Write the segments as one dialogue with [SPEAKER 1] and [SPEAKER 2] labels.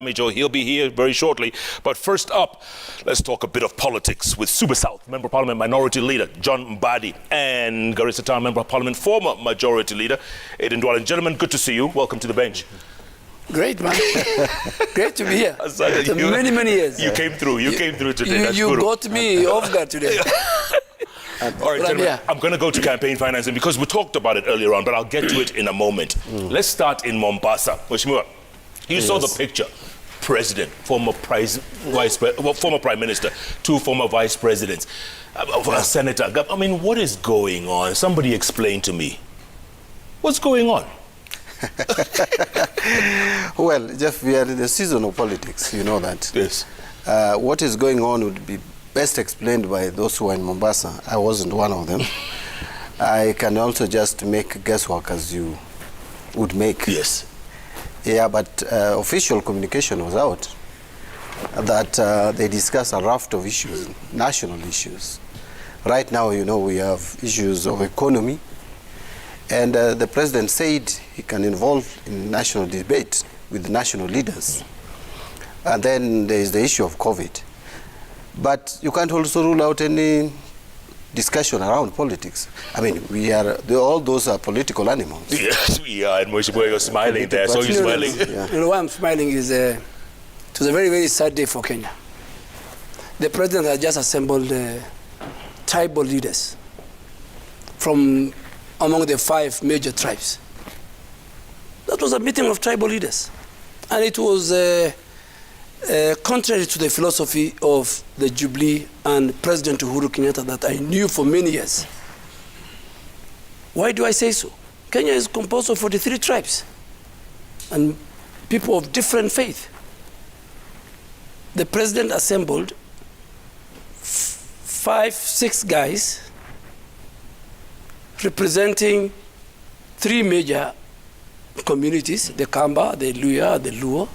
[SPEAKER 1] Major, he'll be here very shortly. But first up, let's talk a bit of politics with Suba South Member of Parliament Minority Leader John Mbadi and Garissa Town Member of Parliament former Majority Leader Aiden Dwalin. Gentlemen, good to see you. Welcome to the bench.
[SPEAKER 2] Great, man. Great to be here. After many years.
[SPEAKER 1] You came through. You came through today.
[SPEAKER 2] You got me off guard today.
[SPEAKER 1] All right, gentlemen, I'm going to go to campaign financing because we talked about it earlier on, but I'll get to it in a moment. Let's start in Mombasa. Mheshimiwa, you saw the picture. President, former Prime Minister, two former vice presidents, a senator. I mean, what is going on? Somebody explain to me. What's going on?
[SPEAKER 3] Well, Jeff, we are in the season of politics, you know that.
[SPEAKER 1] Yes.
[SPEAKER 3] What is going on would be best explained by those who are in Mombasa. I wasn't one of them. I can also just make guesswork as you would make.
[SPEAKER 1] Yes.
[SPEAKER 3] Yeah, but official communication was out that they discussed a raft of issues, national issues. Right now, you know, we have issues of economy, and the president said he can involve in national debate with national leaders. And then there is the issue of COVID. But you can't also rule out any discussion around politics. I mean, all those are political animals.
[SPEAKER 1] Yes, we are. And Mheshimiwa, you're smiling there. So you're smiling.
[SPEAKER 2] You know why I'm smiling is it was a very, very sad day for Kenya. The president had just assembled tribal leaders from among the 5 major tribes. That was a meeting of tribal leaders. And it was contrary to the philosophy of the Jubilee and President Uhuru Kenyatta that I knew for many years. Why do I say so? Kenya is composed of 43 tribes and people of different faith. The president assembled 5-6 guys representing 3 major communities, the Kamba, the Luya, the Luo.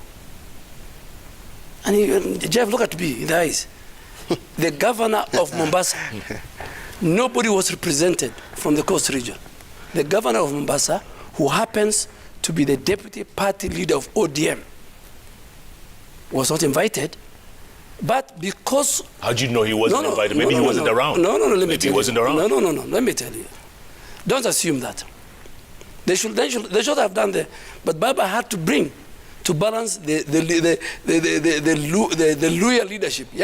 [SPEAKER 2] And Jeff, look at me in the eyes. The governor of Mombasa, nobody was represented from the coast region. The governor of Mombasa, who happens to be the deputy party leader of ODM, was not invited. But because...
[SPEAKER 1] How do you know he wasn't invited? Maybe he wasn't around.
[SPEAKER 2] No, let me tell you.
[SPEAKER 1] Maybe he wasn't around.
[SPEAKER 2] No, let me tell you. Don't assume that. They should have done that. But Baba had to bring to balance the Luya leadership. He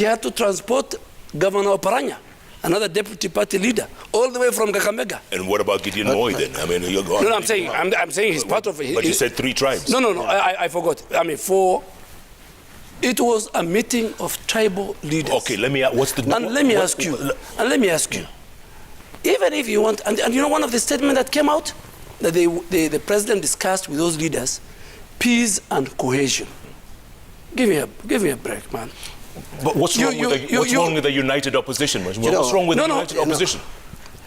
[SPEAKER 2] had to transport Governor Oparanya, another deputy party leader, all the way from Kakamega.
[SPEAKER 1] And what about Gideon Moy then? I mean, you're going.
[SPEAKER 2] No, I'm saying he's part of it.
[SPEAKER 1] But you said 3 tribes.
[SPEAKER 2] No, I forgot. I mean, 4. It was a meeting of tribal leaders.
[SPEAKER 1] Okay, let me ask you.
[SPEAKER 2] Even if you want, and you know one of the statements that came out that the president discussed with those leaders, peace and cohesion. Give me a break, man.
[SPEAKER 1] But what's wrong with the united opposition? What's wrong with the united opposition?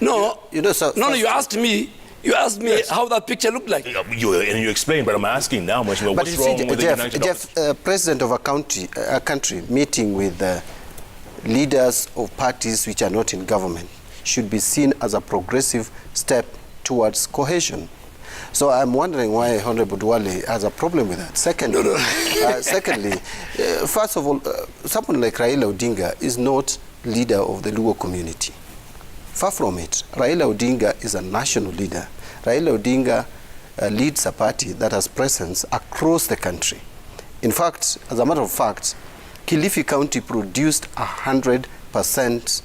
[SPEAKER 2] No, you asked me. You asked me how that picture looked like.
[SPEAKER 1] You explained, but I'm asking now, what's wrong with the united opposition?
[SPEAKER 3] President of a country meeting with leaders of parties which are not in government should be seen as a progressive step towards cohesion. So I'm wondering why Honorable Dwale has a problem with that. Secondly, first of all, someone like Raila Odinga is not leader of the Luo community. Far from it. Raila Odinga is a national leader. Raila Odinga leads a party that has presence across the country. In fact, as a matter of fact, Kilifi County produced 100%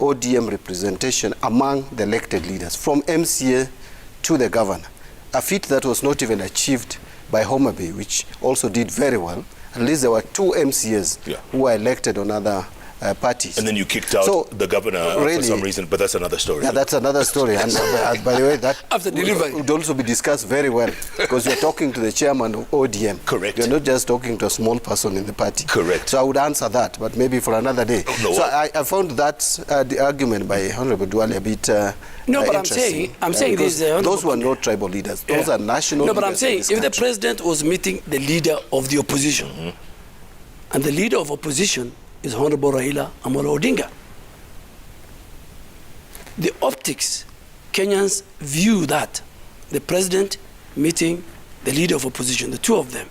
[SPEAKER 3] ODM representation among the elected leaders, from MCA to the governor. A feat that was not even achieved by Homa Bay, which also did very well. At least there were 2 MCAs who were elected on other parties.
[SPEAKER 1] And then you kicked out the governor for some reason, but that's another story.
[SPEAKER 3] Yeah, that's another story. And by the way, that
[SPEAKER 2] after delivery
[SPEAKER 3] would also be discussed very well, because you're talking to the chairman of ODM.
[SPEAKER 1] Correct.
[SPEAKER 3] You're not just talking to a small person in the party.
[SPEAKER 1] Correct.
[SPEAKER 3] So I would answer that, but maybe for another day. So I found that the argument by Honorable Dwale a bit
[SPEAKER 2] but I'm saying this.
[SPEAKER 3] Those were not tribal leaders. Those are national leaders.
[SPEAKER 2] No, but I'm saying if the president was meeting the leader of the opposition, and the leader of opposition is Honorable Raila Amolo Odinga, the optics, Kenyans view that the president meeting the leader of opposition, the 2 of them,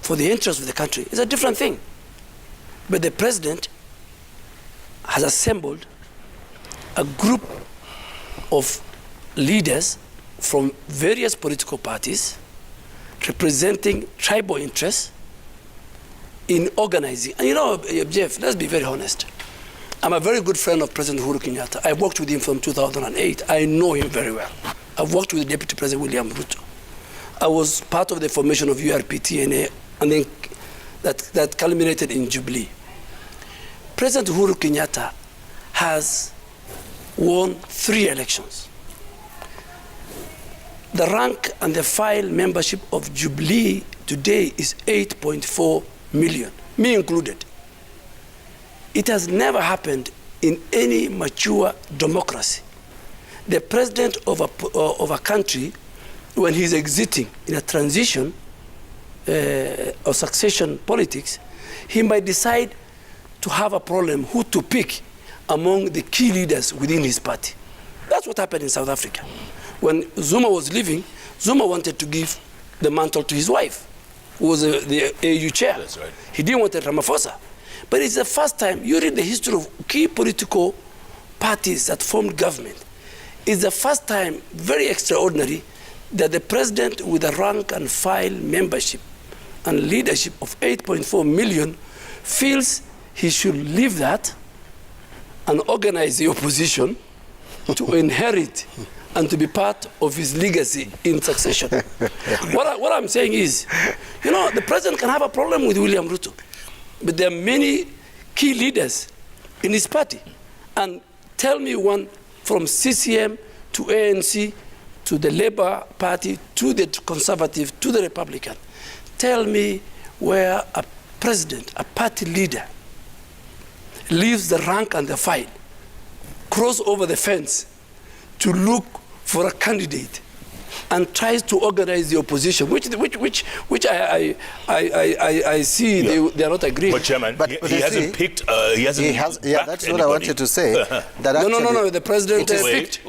[SPEAKER 2] for the interest of the country is a different thing. But the president has assembled a group of leaders from various political parties representing tribal interests in organizing. And you know, Jeff, let's be very honest. I'm a very good friend of President Uhuru Kenyatta. I worked with him from 2008. I know him very well. I've worked with Deputy President William Ruto. I was part of the formation of URP-TNA, and then that culminated in Jubilee. President Uhuru Kenyatta has won 3 elections. The rank and the file membership of Jubilee today is 8.4 million, me included. It has never happened in any mature democracy. The president of a country, when he's exiting in a transition or succession politics, he might decide to have a problem who to pick among the key leaders within his party. That's what happened in South Africa. When Zuma was leaving, Zuma wanted to give the mantle to his wife, who was the AU chair.
[SPEAKER 1] That's right.
[SPEAKER 2] He didn't want Ramaphosa. But it's the first time, you read the history of key political parties that formed government. It's the first time, very extraordinary, that the president with a rank and file membership and leadership of 8.4 million feels he should leave that and organize the opposition to inherit and to be part of his legacy in succession. What I'm saying is, you know, the president can have a problem with William Ruto, but there are many key leaders in his party. And tell me one from CCM to ANC to the Labour Party to the Conservative to the Republican. Tell me where a president, a party leader, leaves the rank and the file, cross over the fence to look for a candidate and tries to organize the opposition, which I see they are not agreeing.
[SPEAKER 1] But Chairman, he hasn't picked.
[SPEAKER 3] That's what I wanted to say. That
[SPEAKER 2] no. The president picked.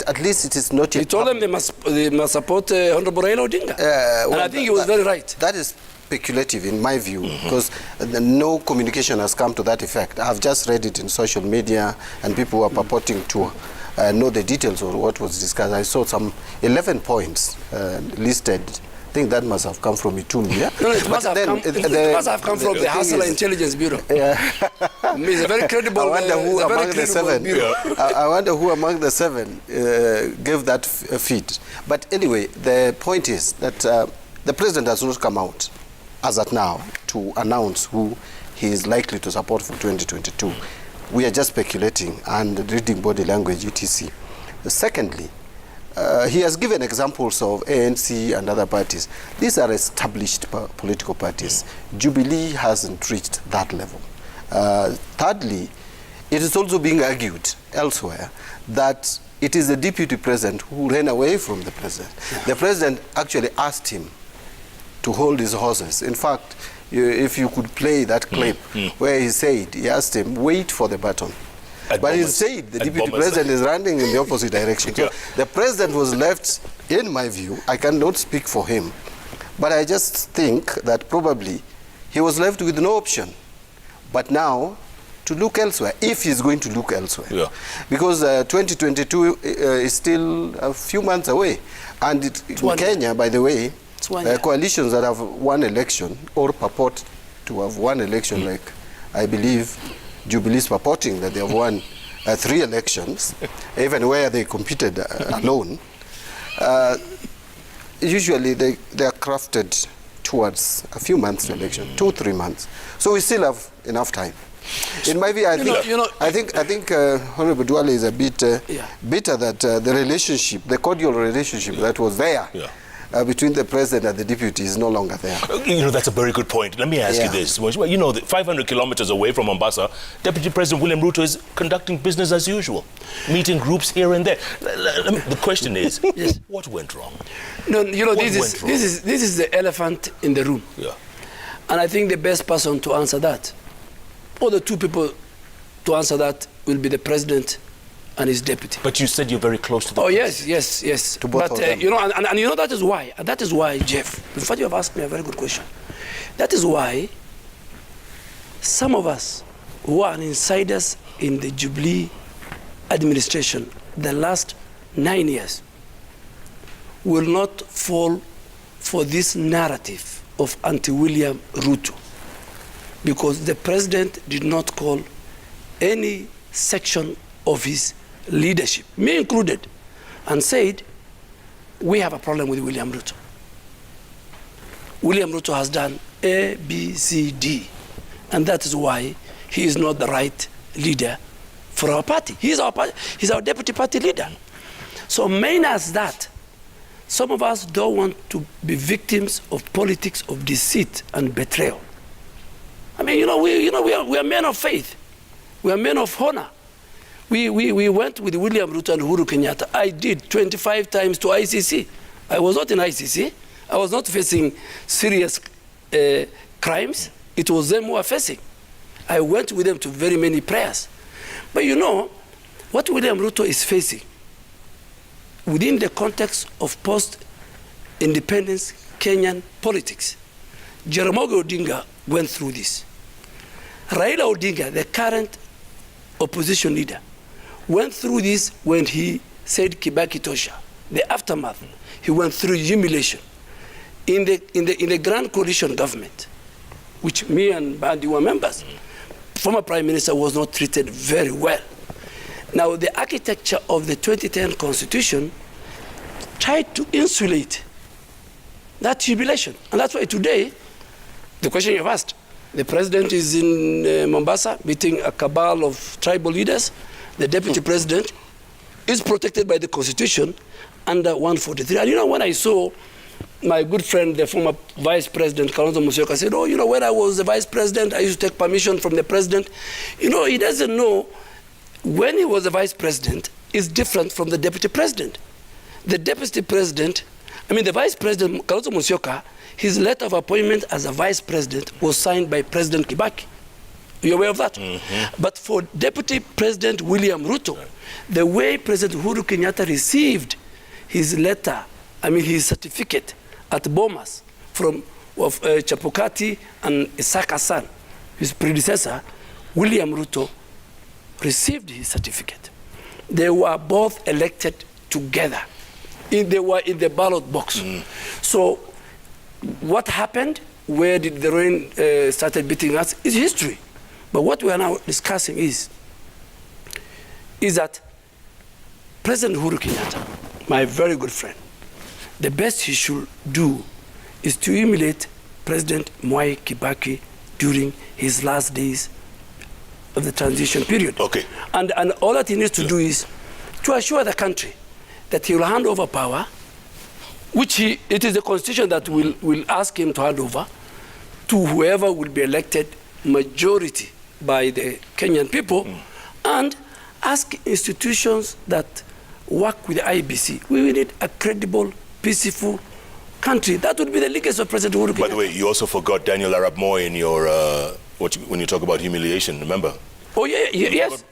[SPEAKER 3] At least it is not.
[SPEAKER 2] He told them they must support Honorable Raila Odinga, and I think he was very right.
[SPEAKER 3] That is speculative in my view, because no communication has come to that effect. I've just read it in social media, and people were purporting to know the details of what was discussed. I saw some 11 points listed. I think that must have come from Itumbi. Yeah?
[SPEAKER 2] No, it must have come from the Hustler Intelligence Bureau. Yeah. It's a very credible.
[SPEAKER 3] I wonder who among the 7. I wonder who among the 7 gave that feed. But anyway, the point is that the president has not come out as at now to announce who he is likely to support for 2022. We are just speculating and reading body language, etc. Secondly, he has given examples of ANC and other parties. These are established political parties. Jubilee hasn't reached that level. Thirdly, it is also being argued elsewhere that it is the deputy president who ran away from the president. The president actually asked him to hold his horses. In fact, if you could play that clip where he asked him, wait for the baton. But instead, the deputy president is running in the opposite direction. So the president was left, in my view, I cannot speak for him, but I just think that probably he was left with no option but now to look elsewhere, if he's going to look elsewhere. Yeah. Because 2022 is still a few months away. And in Kenya, by the way, coalitions that have won election or purport to have won election, like I believe Jubilee is purporting that they have won 3 elections, even where they competed alone, usually they are crafted towards a few months to election, 2-3 months. So we still have enough time. In my view, I think Honorable Duale is a bit bitter that the relationship, the cordial relationship that was there between the president and the deputy is no longer there.
[SPEAKER 1] You know, that's a very good point. Let me ask you this. You know, 500 kilometers away from Mombasa, Deputy President William Ruto is conducting business as usual, meeting groups here and there. The question is, what went wrong?
[SPEAKER 2] No, you know, this is the elephant in the room. Yeah. And I think the best person to answer that, or the 2 people to answer that, will be the president and his deputy.
[SPEAKER 1] But you said you're very close to the
[SPEAKER 2] president. Yes.
[SPEAKER 3] To both of them.
[SPEAKER 2] You know, and you know that is why, Jeff, in fact, you have asked me a very good question. That is why some of us who are insiders in the Jubilee administration the last 9 years will not fall for this narrative of anti-William Ruto, because the president did not call any section of his leadership, me included, and said, we have a problem with William Ruto. William Ruto has done A, B, C, D, and that is why he is not the right leader for our party. He's our deputy party leader. So minus that, some of us don't want to be victims of politics of deceit and betrayal. I mean, we are men of faith. We are men of honor. We went with William Ruto and Uhuru Kenyatta. I did 25 times to ICC. I was not in ICC. I was not facing serious crimes. It was them who were facing. I went with them to very many prayers. But you know, what William Ruto is facing within the context of post-independence Kenyan politics, Jaramogi Odinga went through this. Raila Odinga, the current opposition leader, went through this when he said Kibaki Tosha. The aftermath, he went through humiliation. In the Grand Coalition government, which me and Bandi were members, former Prime Minister was not treated very well. Now, the architecture of the 2010 Constitution tried to insulate that humiliation. And that's why today, the question you've asked, the president is in Mombasa meeting a cabal of tribal leaders. The deputy president is protected by the Constitution under 143. And you know, when I saw my good friend, the former Vice President, Kalonzo Musyoka, said, oh, you know, when I was the Vice President, I used to take permission from the President. You know, he doesn't know when he was the Vice President is different from the Deputy President. The Deputy President, the Vice President, Kalonzo Musyoka, his letter of appointment as a Vice President was signed by President Kibaki. You're aware of that? Mm-hmm. But for Deputy President William Ruto, the way President Uhuru Kenyatta received his letter, his certificate at Bomas from Chapukati and Isaka San, his predecessor, William Ruto, received his certificate. They were both elected together. They were in the ballot box. So what happened, where did the rain started beating us, is history. But what we are now discussing is that President Uhuru Kenyatta, my very good friend, the best he should do is to emulate President Mwai Kibaki during his last days of the transition period.
[SPEAKER 1] Okay.
[SPEAKER 2] And all that he needs to do is to assure the country that he will hand over power, which it is the Constitution that will ask him to hand over, to whoever will be elected majority by the Kenyan people, and ask institutions that work with the IEBC. We will need a credible, peaceful country. That would be the legacy of President Uhuru Kenyatta. By
[SPEAKER 1] the way, you also forgot Daniel Arap Moi in your when you talk about humiliation. Remember?
[SPEAKER 2] Oh yes.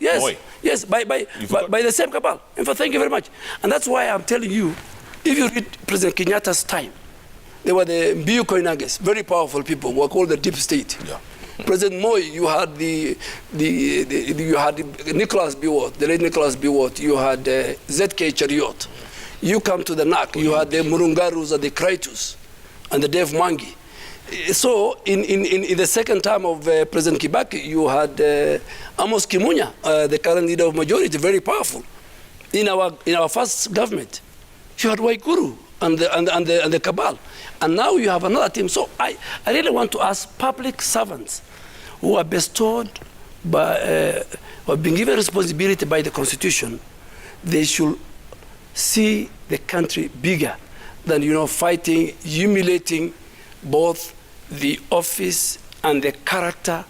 [SPEAKER 2] By the same cabal. In fact, thank you very much. And that's why I'm telling you, if you read President Kenyatta's time, they were the Jeff Koinange, very powerful people who were called the deep state. Yeah. President Moi, you had you had Nicholas Biwott, the late Nicholas Biwott. You had ZK Chariot. You come to the NAC. You had the Murungarus and the Kraitus and the Dev Mangi. So in the second term of President Kibaki, you had Amos Kimunya, the current leader of majority, very powerful. In our first government, you had Waikuru and the cabal, and now you have another team. So I really want to ask public servants who are bestowed by or being given responsibility by the Constitution, they should see the country bigger than fighting, humiliating both the office and the character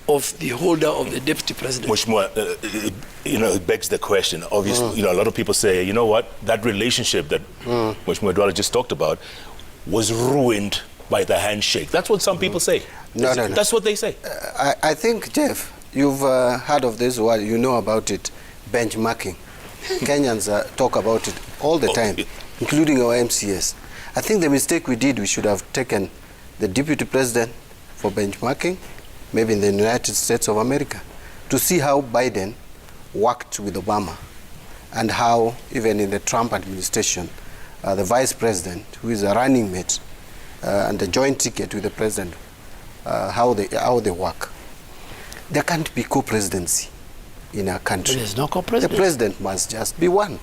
[SPEAKER 2] of the holder of the deputy president.
[SPEAKER 1] Much more, it begs the question. Obviously, a lot of people say, you know what, that relationship that Much more Dwala just talked about was ruined by the handshake. That's what some people say. No. That's what they say.
[SPEAKER 3] I think, Jeff, you've heard of this word, you know about it, benchmarking. Kenyans talk about it all the time, including our MCS. I think the mistake we did, we should have taken the deputy president for benchmarking, maybe in the United States of America, to see how Biden worked with Obama and how, even in the Trump administration, the vice president, who is a running mate and a joint ticket with the president, how they work. There can't be co-presidency in our country.
[SPEAKER 2] There's no co-presidency.
[SPEAKER 3] The president must just be one.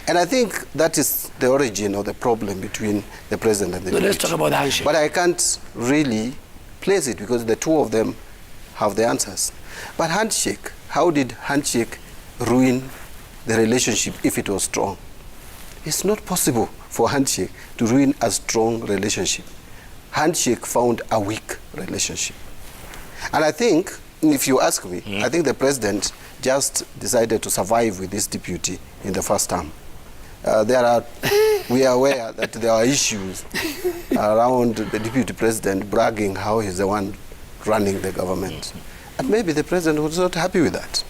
[SPEAKER 3] And I think that is the origin of the problem between the president and the deputy.
[SPEAKER 2] Let's talk about the handshake.
[SPEAKER 3] But I can't really place it because the two of them have the answers. But handshake, how did handshake ruin the relationship if it was strong? It's not possible for handshake to ruin a strong relationship. Handshake found a weak relationship. And I think, if you ask me, I think the president just decided to survive with this deputy in the first term. We are aware that there are issues around the deputy president bragging how he's the one running the government. And maybe the president was not happy with that.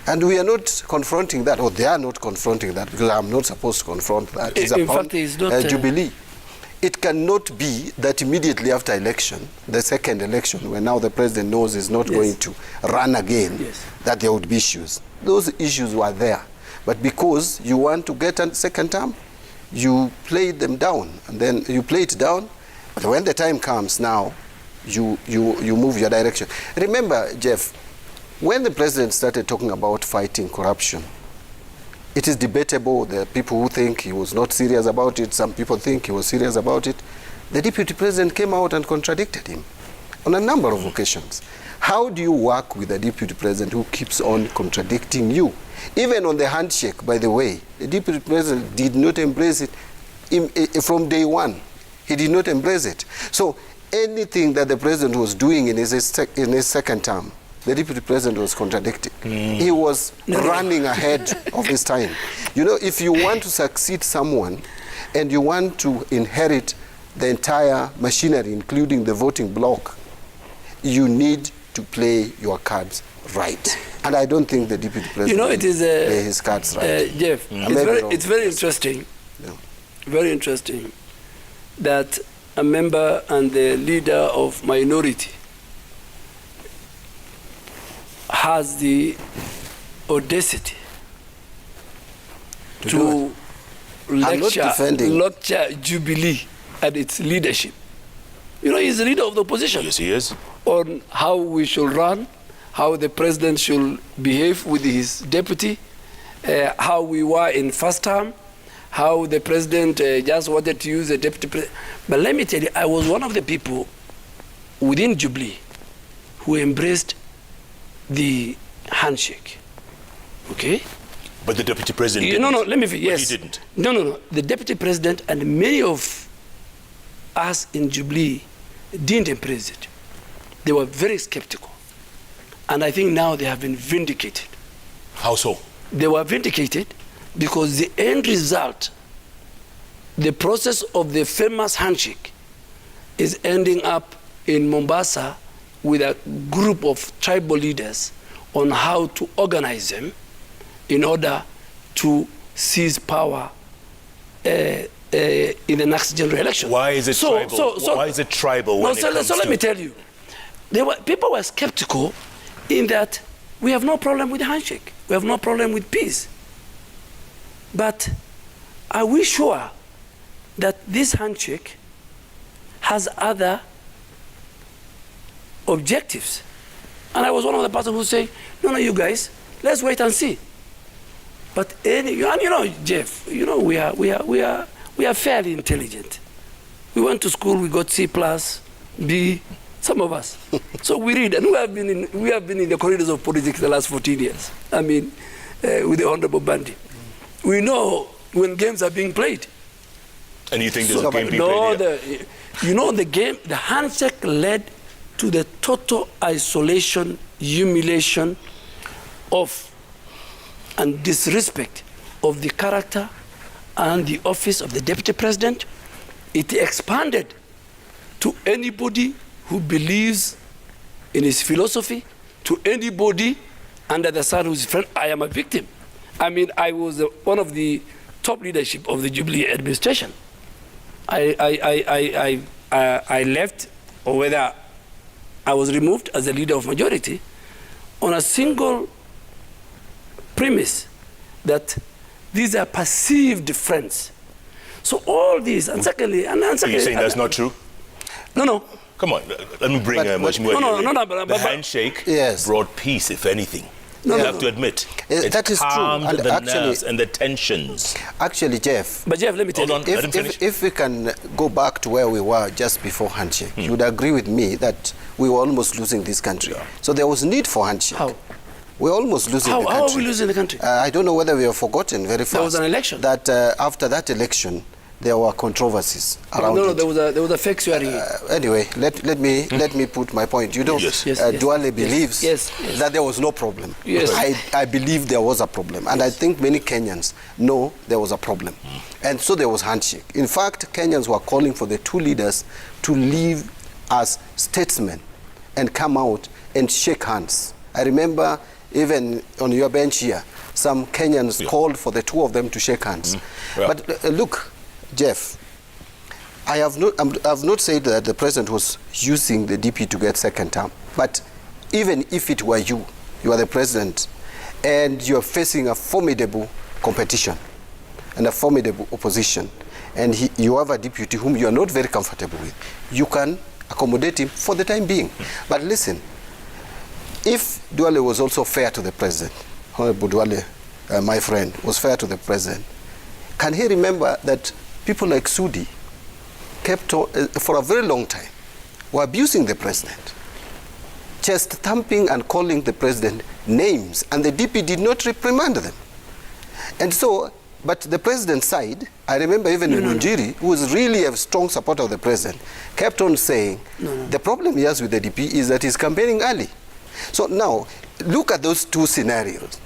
[SPEAKER 3] And we are not confronting that, or they are not confronting that, because I'm not supposed to confront that. It's
[SPEAKER 2] in fact, it's not
[SPEAKER 3] Jubilee. It cannot be that immediately after election, the second election, when now the president knows he's not going to run again, that there would be issues. Those issues were there. But because you want to get a second term, you play them down. And then you play it down, but when the time comes now, you move your direction. Remember, Jeff, when the president started talking about fighting corruption, it is debatable. There are people who think he was not serious about it. Some people think he was serious about it. The deputy president came out and contradicted him on a number of occasions. How do you work with a deputy president who keeps on contradicting you? Even on the handshake, by the way, the deputy president did not embrace it from day one. He did not embrace it. So anything that the president was doing in his second term, the deputy president was contradicting. He was running ahead of his time. You know, if you want to succeed someone and you want to inherit the entire machinery, including the voting bloc, you need to play your cards right. And I don't think the deputy president play his cards right.
[SPEAKER 2] Jeff, it's very interesting.
[SPEAKER 3] Yeah.
[SPEAKER 2] Very interesting that a member and the leader of minority has the audacity to lecture Jubilee and its leadership. You know, he's the leader of the opposition.
[SPEAKER 1] Yes, he is.
[SPEAKER 2] On how we should run, how the president should behave with his deputy, how we were in first term, how the president just wanted to use the deputy president. But let me tell you, I was one of the people within Jubilee who embraced the handshake. Okay?
[SPEAKER 1] But the deputy president didn't.
[SPEAKER 2] No, let me finish. Yes.
[SPEAKER 1] But he didn't.
[SPEAKER 2] No. The deputy president and many of us in Jubilee didn't embrace it. They were very skeptical. And I think now they have been vindicated.
[SPEAKER 1] How so?
[SPEAKER 2] They were vindicated because the end result, the process of the famous handshake, is ending up in Mombasa with a group of tribal leaders on how to organize them in order to seize power in the next general election.
[SPEAKER 1] Why is it tribal? Why is it tribal when it comes
[SPEAKER 2] so let me tell you. People were skeptical in that we have no problem with the handshake. We have no problem with peace. But are we sure that this handshake has other objectives? And I was one of the persons who say, no, you guys, let's wait and see. But and you know, Jeff, you know, we are fairly intelligent. We went to school, we got C+, B, some of us. So we read, and we have been in the corridors of politics the last 14 years. I mean, with the Honorable Bandi. We know when games are being played.
[SPEAKER 1] And you think there's a game being played here?
[SPEAKER 2] You know, the handshake led to the total isolation, humiliation of and disrespect of the character and the office of the deputy president. It expanded to anybody who believes in his philosophy, to anybody under the sun who's friend. I am a victim I mean, I was one of the top leadership of the Jubilee administration. I left, or whether I was removed as the leader of majority, on a single premise that these are perceived friends. So all these, and secondly,
[SPEAKER 1] You're saying that's not true?
[SPEAKER 2] No.
[SPEAKER 1] Come on, let me bring
[SPEAKER 2] but
[SPEAKER 1] the handshake brought peace, if anything. You have to admit.
[SPEAKER 3] That is true.
[SPEAKER 1] And the nerves and the tensions.
[SPEAKER 3] Actually, Jeff.
[SPEAKER 2] But Jeff, let me tell you.
[SPEAKER 3] If we can go back to where we were just before Handshake, you would agree with me that we were almost losing this country. Yeah. So there was need for Handshake.
[SPEAKER 2] How?
[SPEAKER 3] We're almost losing the country.
[SPEAKER 2] How are we losing the country?
[SPEAKER 3] I don't know whether we have forgotten very fast.
[SPEAKER 2] There was an election.
[SPEAKER 3] That after that election, there were controversies around it.
[SPEAKER 2] There was a fake swearing.
[SPEAKER 3] Anyway, let me put my point. You know, Duale believes that there was no problem.
[SPEAKER 2] Yes.
[SPEAKER 3] I believe there was a problem, and I think many Kenyans know there was a problem, and so there was Handshake. In fact, Kenyans were calling for the two leaders to leave as statesmen and come out and shake hands. I remember even on your bench here, some Kenyans called for the two of them to shake hands. But look, Jeff, I have not said that the president was using the DP to get second term. But even if it were you are the president, and you're facing a formidable competition and a formidable opposition, and you have a deputy whom you are not very comfortable with, you can accommodate him for the time being. But listen, if Duale was also fair to the president, Honorable Duale, my friend, was fair to the president, can he remember that people like Sudi kept on, for a very long time, were abusing the president, chest thumping and calling the president names, and the DP did not reprimand them. And so, but the president's side, I remember even Munjiri, who was really a strong supporter of the president, kept on saying, the problem he has with the DP is that he's campaigning early. So now, look at those two scenarios.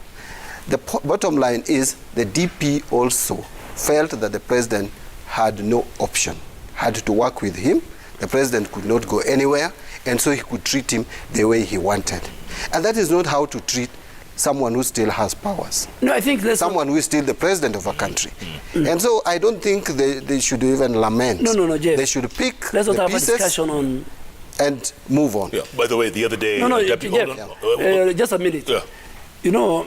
[SPEAKER 3] The bottom line is the DP also felt that the president had no option, had to work with him. The president could not go anywhere, and so he could treat him the way he wanted. And that is not how to treat someone who still has powers.
[SPEAKER 2] No, I think that's
[SPEAKER 3] someone who is still the president of a country. And so I don't think they should even lament.
[SPEAKER 2] No, Jeff.
[SPEAKER 3] They should pick
[SPEAKER 2] Let's not
[SPEAKER 3] the
[SPEAKER 2] have
[SPEAKER 3] pieces
[SPEAKER 2] a discussion on
[SPEAKER 3] and move on.
[SPEAKER 1] Yeah. By the way, the other day,
[SPEAKER 2] Jeff, just a minute.
[SPEAKER 1] Yeah.
[SPEAKER 2] You know,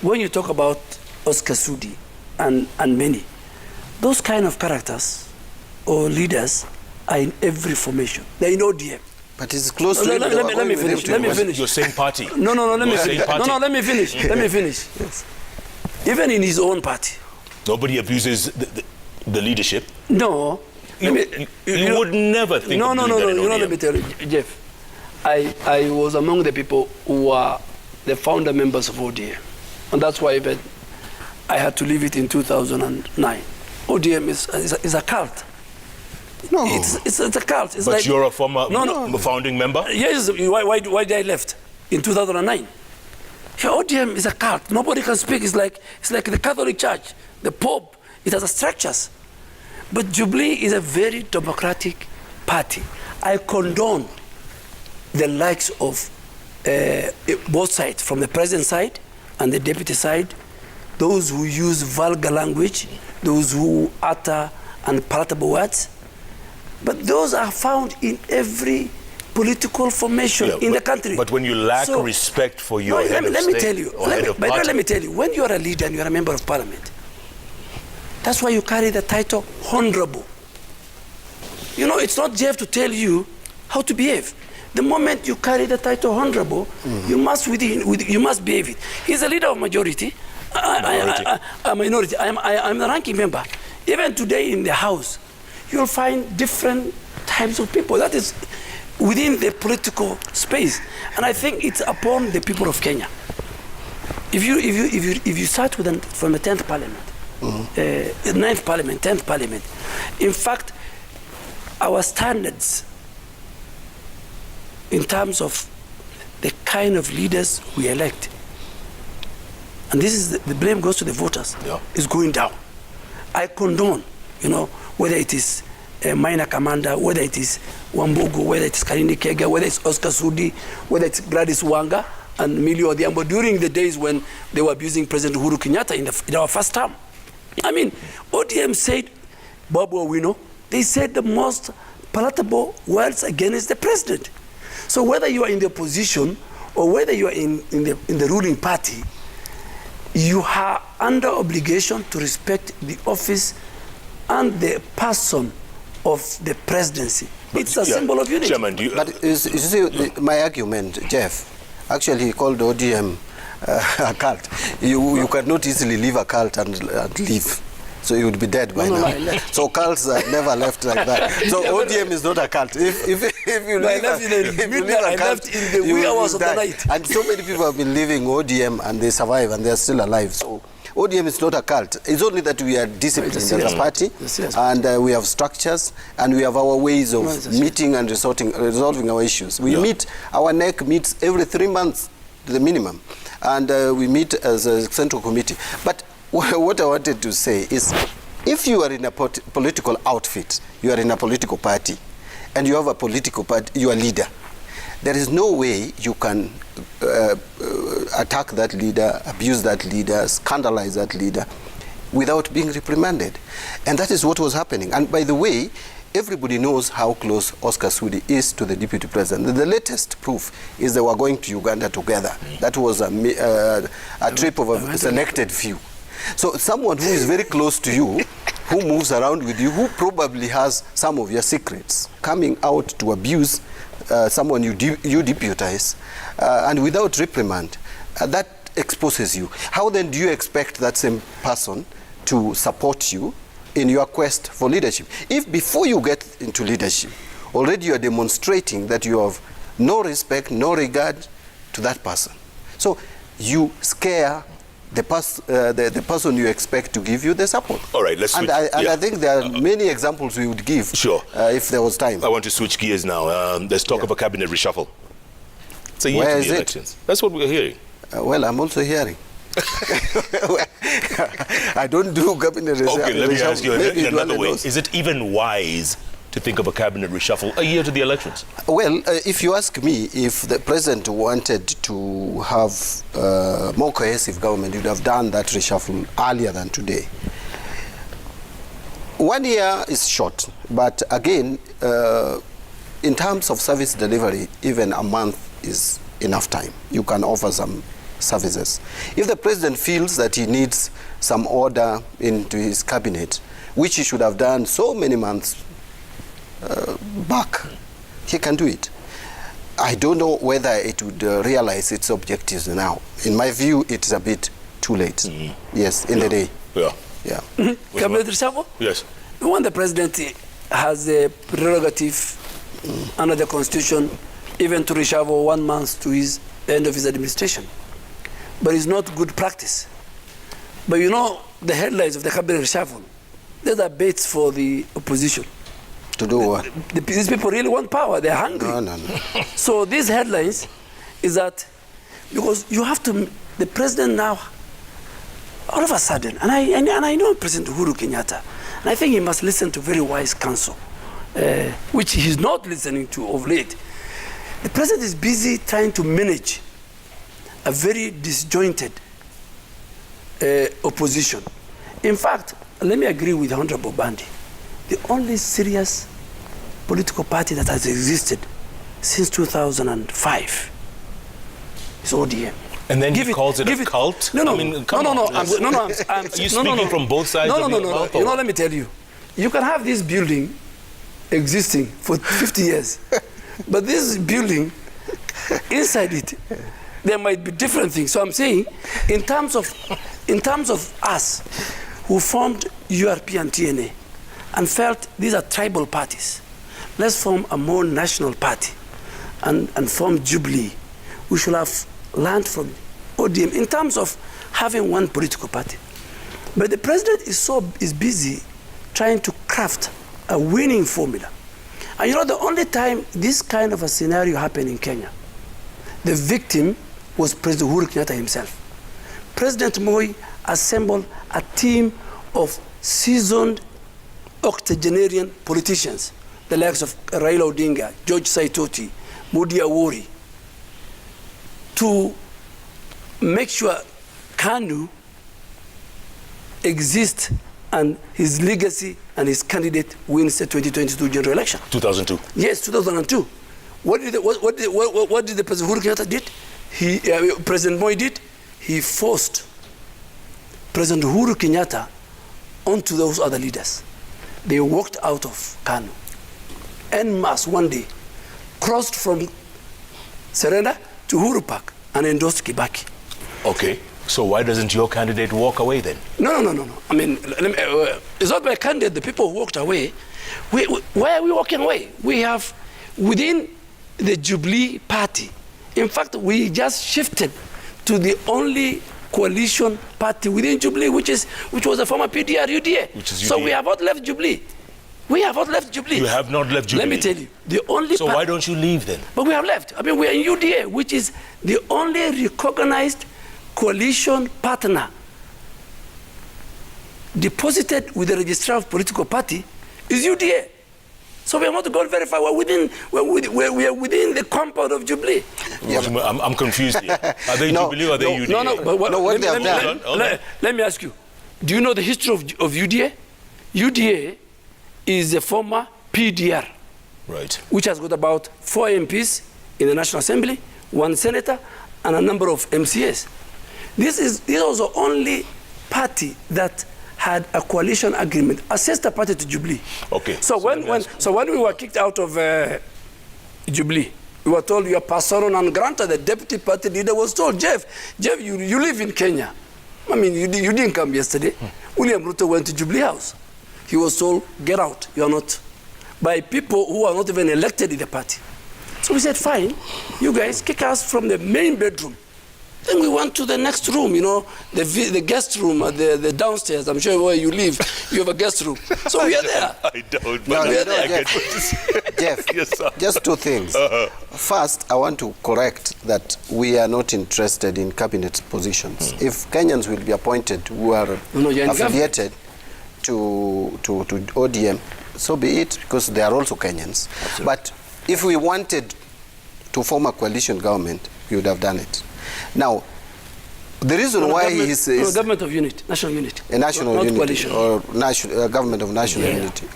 [SPEAKER 2] when you talk about Oscar Sudi and many, those kind of characters or leaders are in every formation. They're in ODM.
[SPEAKER 3] But it's close to
[SPEAKER 2] let me finish.
[SPEAKER 1] Your same party.
[SPEAKER 2] No, let me finish. Let me finish. Yes. Even in his own party.
[SPEAKER 1] Nobody abuses the leadership.
[SPEAKER 2] No.
[SPEAKER 1] You would never think of doing that in ODM.
[SPEAKER 2] Let me tell you, Jeff. I was among the people who were the founder members of ODM. And that's why even I had to leave it in 2009. ODM is a cult.
[SPEAKER 3] No.
[SPEAKER 2] It's a cult. It's
[SPEAKER 1] but
[SPEAKER 2] like,
[SPEAKER 1] you're a former founding member?
[SPEAKER 2] Yes. Why did I left in 2009? ODM is a cult. Nobody can speak. It's like the Catholic Church, the Pope. It has structures. But Jubilee is a very democratic party. I condone the likes of both sides, from the president side and the deputy side, those who use vulgar language, those who utter unpalatable words. But those are found in every political formation in the country.
[SPEAKER 1] But when you lack respect for your head of state,
[SPEAKER 2] let me tell you, when you are a leader and you are a member of parliament, that's why you carry the title honorable. You know, it's not Jeff to tell you how to behave. The moment you carry the title honorable, you must behave it. He's a leader of majority. A minority. I'm the ranking member. Even today in the House, you'll find different types of people. That is within the political space. And I think it's upon the people of Kenya. If you start from the 10th Parliament, 9th Parliament, 10th Parliament, in fact, our standards in terms of the kind of leaders we elect, and this is the blame goes to the voters, is going down. I condone, whether it is a minor commander, whether it is Wambugu, whether it is Karini Kega, whether it's Oscar Sudi, whether it's Gladys Wanga, and Millie Odhiambo during the days when they were abusing President Uhuru Kenyatta in our first term. I mean, ODM said, Babu Owino, they said the most palatable words against the president. So whether you are in the opposition or whether you are in the ruling party, you are under obligation to respect the office and the person of the presidency. It's a symbol of unity.
[SPEAKER 1] Chairman,
[SPEAKER 3] but you see, my argument, Jeff, actually he called ODM a cult. You cannot easily leave a cult and leave. So you would be dead by now. So cults are never left like that. So ODM is not a cult. If you leave a cult, in the wee hours of the night. And so many people have been leaving ODM and they survive and they are still alive. So ODM is not a cult. It's only that we are disciplined as a party, and we have structures, and we have our ways of meeting and resolving our issues. We meet, our NEC meets every 3 months, the minimum, and we meet as a central committee. But what I wanted to say is, if you are in a political outfit, you are in a political party, and you have a political party, you are leader, there is no way you can attack that leader, abuse that leader, scandalize that leader without being reprimanded. And that is what was happening. And by the way, everybody knows how close Oscar Sudi is to the deputy president. The latest proof is they were going to Uganda together. That was a trip of a selected few. So someone who is very close to you, who moves around with you, who probably has some of your secrets, coming out to abuse someone you deputize, and without reprimand, that exposes you. How then do you expect that same person to support you in your quest for leadership? If before you get into leadership, already you are demonstrating that you have no respect, no regard to that person. So you scare the person you expect to give you the support.
[SPEAKER 1] All right, let's switch.
[SPEAKER 3] And I think there are many examples we would give if there was time.
[SPEAKER 1] I want to switch gears now. There's talk of a cabinet reshuffle. It's a year to the elections. That's what we're hearing.
[SPEAKER 3] Well, I'm also hearing. I don't do cabinet reshuffle.
[SPEAKER 1] Okay, let me ask you in another way. Is it even wise to think of a cabinet reshuffle a year to the elections?
[SPEAKER 3] Well, if you ask me, if the president wanted to have more cohesive government, he would have done that reshuffle earlier than today. 1 year is short, but again, in terms of service delivery, even a month is enough time. You can offer some services. If the president feels that he needs some order into his cabinet, which he should have done so many months back, he can do it. I don't know whether it would realize its objectives now. In my view, it's a bit too late. Yes, in the day. Yeah.
[SPEAKER 2] Cabinet reshuffle?
[SPEAKER 1] Yes.
[SPEAKER 2] When the president has a prerogative under the Constitution, even to reshuffle 1 month to the end of his administration. But it's not good practice. But you know, the headlines of the cabinet reshuffle, these are baits for the opposition.
[SPEAKER 3] To do what?
[SPEAKER 2] These people really want power. They're hungry.
[SPEAKER 3] No.
[SPEAKER 2] So these headlines is that because you have to, the president now, all of a sudden, and I know President Uhuru Kenyatta, and I think he must listen to very wise counsel, which he's not listening to of late. The president is busy trying to manage a very disjointed opposition. In fact, let me agree with Honorable Bandi. The only serious political party that has existed since 2005 is ODM.
[SPEAKER 1] And then he calls it a cult?
[SPEAKER 2] No.
[SPEAKER 1] I mean, Are you speaking from both sides of your mouth?
[SPEAKER 2] No, let me tell you. You can have this building existing for 50 years, but this building, inside it, there might be different things. So I'm saying, in terms of us who formed URP and TNA, and felt these are tribal parties, let's form a more national party and form Jubilee. We should have learned from ODM in terms of having one political party. But the president is busy trying to craft a winning formula. And you know, the only time this kind of a scenario happened in Kenya, the victim was President Uhuru Kenyatta himself. President Moi assembled a team of seasoned octogenarian politicians, the likes of Raila Odinga, George Saitoti, Mudi Awori, to make sure KANU exists and his legacy and his candidate wins the 2022 general election.
[SPEAKER 1] 2002.
[SPEAKER 2] Yes, 2002. What did the President Uhuru Kenyatta did? President Moi did. He forced President Uhuru Kenyatta onto those other leaders. They walked out of KANU en masse one day, crossed from Serena to Uhuru Park and endorsed Kibaki.
[SPEAKER 1] Okay, so why doesn't your candidate walk away then?
[SPEAKER 2] No. I mean, it's not my candidate, the people who walked away. Why are we walking away? We have, within the Jubilee Party, in fact, we just shifted to the only coalition party within Jubilee, which was the former PDR UDA.
[SPEAKER 1] Which is UDA.
[SPEAKER 2] So we have not left Jubilee. We have not left Jubilee.
[SPEAKER 1] You have not left Jubilee.
[SPEAKER 2] Let me tell you, the only.
[SPEAKER 1] So why don't you leave then?
[SPEAKER 2] But we have left. I mean, we are in UDA, which is the only recognized coalition partner deposited with the registrar of political party is UDA. So we are not going very far. We are within the compound of Jubilee.
[SPEAKER 1] Yeah, I'm confused here. Are they Jubilee or are they UDA?
[SPEAKER 2] Let me ask you. Do you know the history of UDA? UDA is a former PDR,
[SPEAKER 1] right,
[SPEAKER 2] which has got about 4 MPs in the National Assembly, 1 senator, and a number of MCAs. This was the only party that had a coalition agreement, a sister party to Jubilee.
[SPEAKER 1] Okay.
[SPEAKER 2] So when we were kicked out of Jubilee, we were told you are persona non grata. The deputy party leader was told, Jeff, you live in Kenya. I mean, you didn't come yesterday. William Ruto went to Jubilee House. He was told, get out, you are not. By people who are not even elected in the party. So we said, fine, you guys kick us from the main bedroom. Then we went to the next room, you know, the guest room, the downstairs. I'm sure where you live, you have a guest room. So we are there.
[SPEAKER 1] I don't, but
[SPEAKER 2] we are there.
[SPEAKER 3] Jeff,
[SPEAKER 1] yes, sir.
[SPEAKER 3] Just 2 things. First, I want to correct that we are not interested in cabinet positions. If Kenyans will be appointed who are affiliated to ODM, so be it, because they are also Kenyans. Absolutely. But if we wanted to form a coalition government, we would have done it. Now, the reason why he is
[SPEAKER 2] government of unity, national unity,
[SPEAKER 3] a national
[SPEAKER 2] not
[SPEAKER 3] unity,
[SPEAKER 2] coalition,
[SPEAKER 3] or national government of national unity.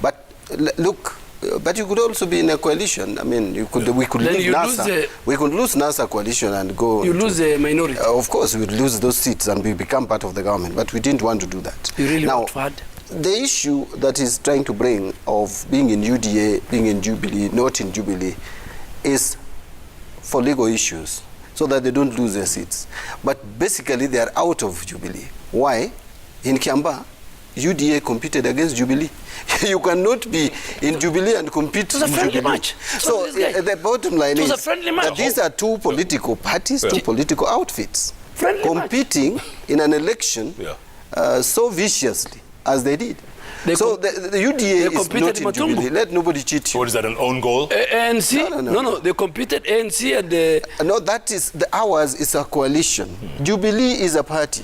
[SPEAKER 3] But look, but you could also be in a coalition. I mean, we could leave NASA. We could lose NASA coalition and go.
[SPEAKER 2] You lose a minority.
[SPEAKER 3] Of course, we would lose those seats and we become part of the government. But we didn't want to do that.
[SPEAKER 2] You really
[SPEAKER 3] now,
[SPEAKER 2] want FAD?
[SPEAKER 3] The issue that is trying to bring of being in UDA, being in Jubilee, not in Jubilee, is for legal issues, so that they don't lose their seats. But basically, they are out of Jubilee. Why? In Kiamba, UDA competed against Jubilee. You cannot be in Jubilee and compete.
[SPEAKER 2] It was a friendly match.
[SPEAKER 3] So the bottom line is
[SPEAKER 2] that
[SPEAKER 3] these are 2 political parties, 2 political outfits, competing in an election so viciously as they did. So the UDA is not in Jubilee. Let nobody cheat you.
[SPEAKER 1] What is that, an own goal?
[SPEAKER 2] ANC? No. They competed ANC and the...
[SPEAKER 3] No, that is, ours is a coalition. Jubilee is a party.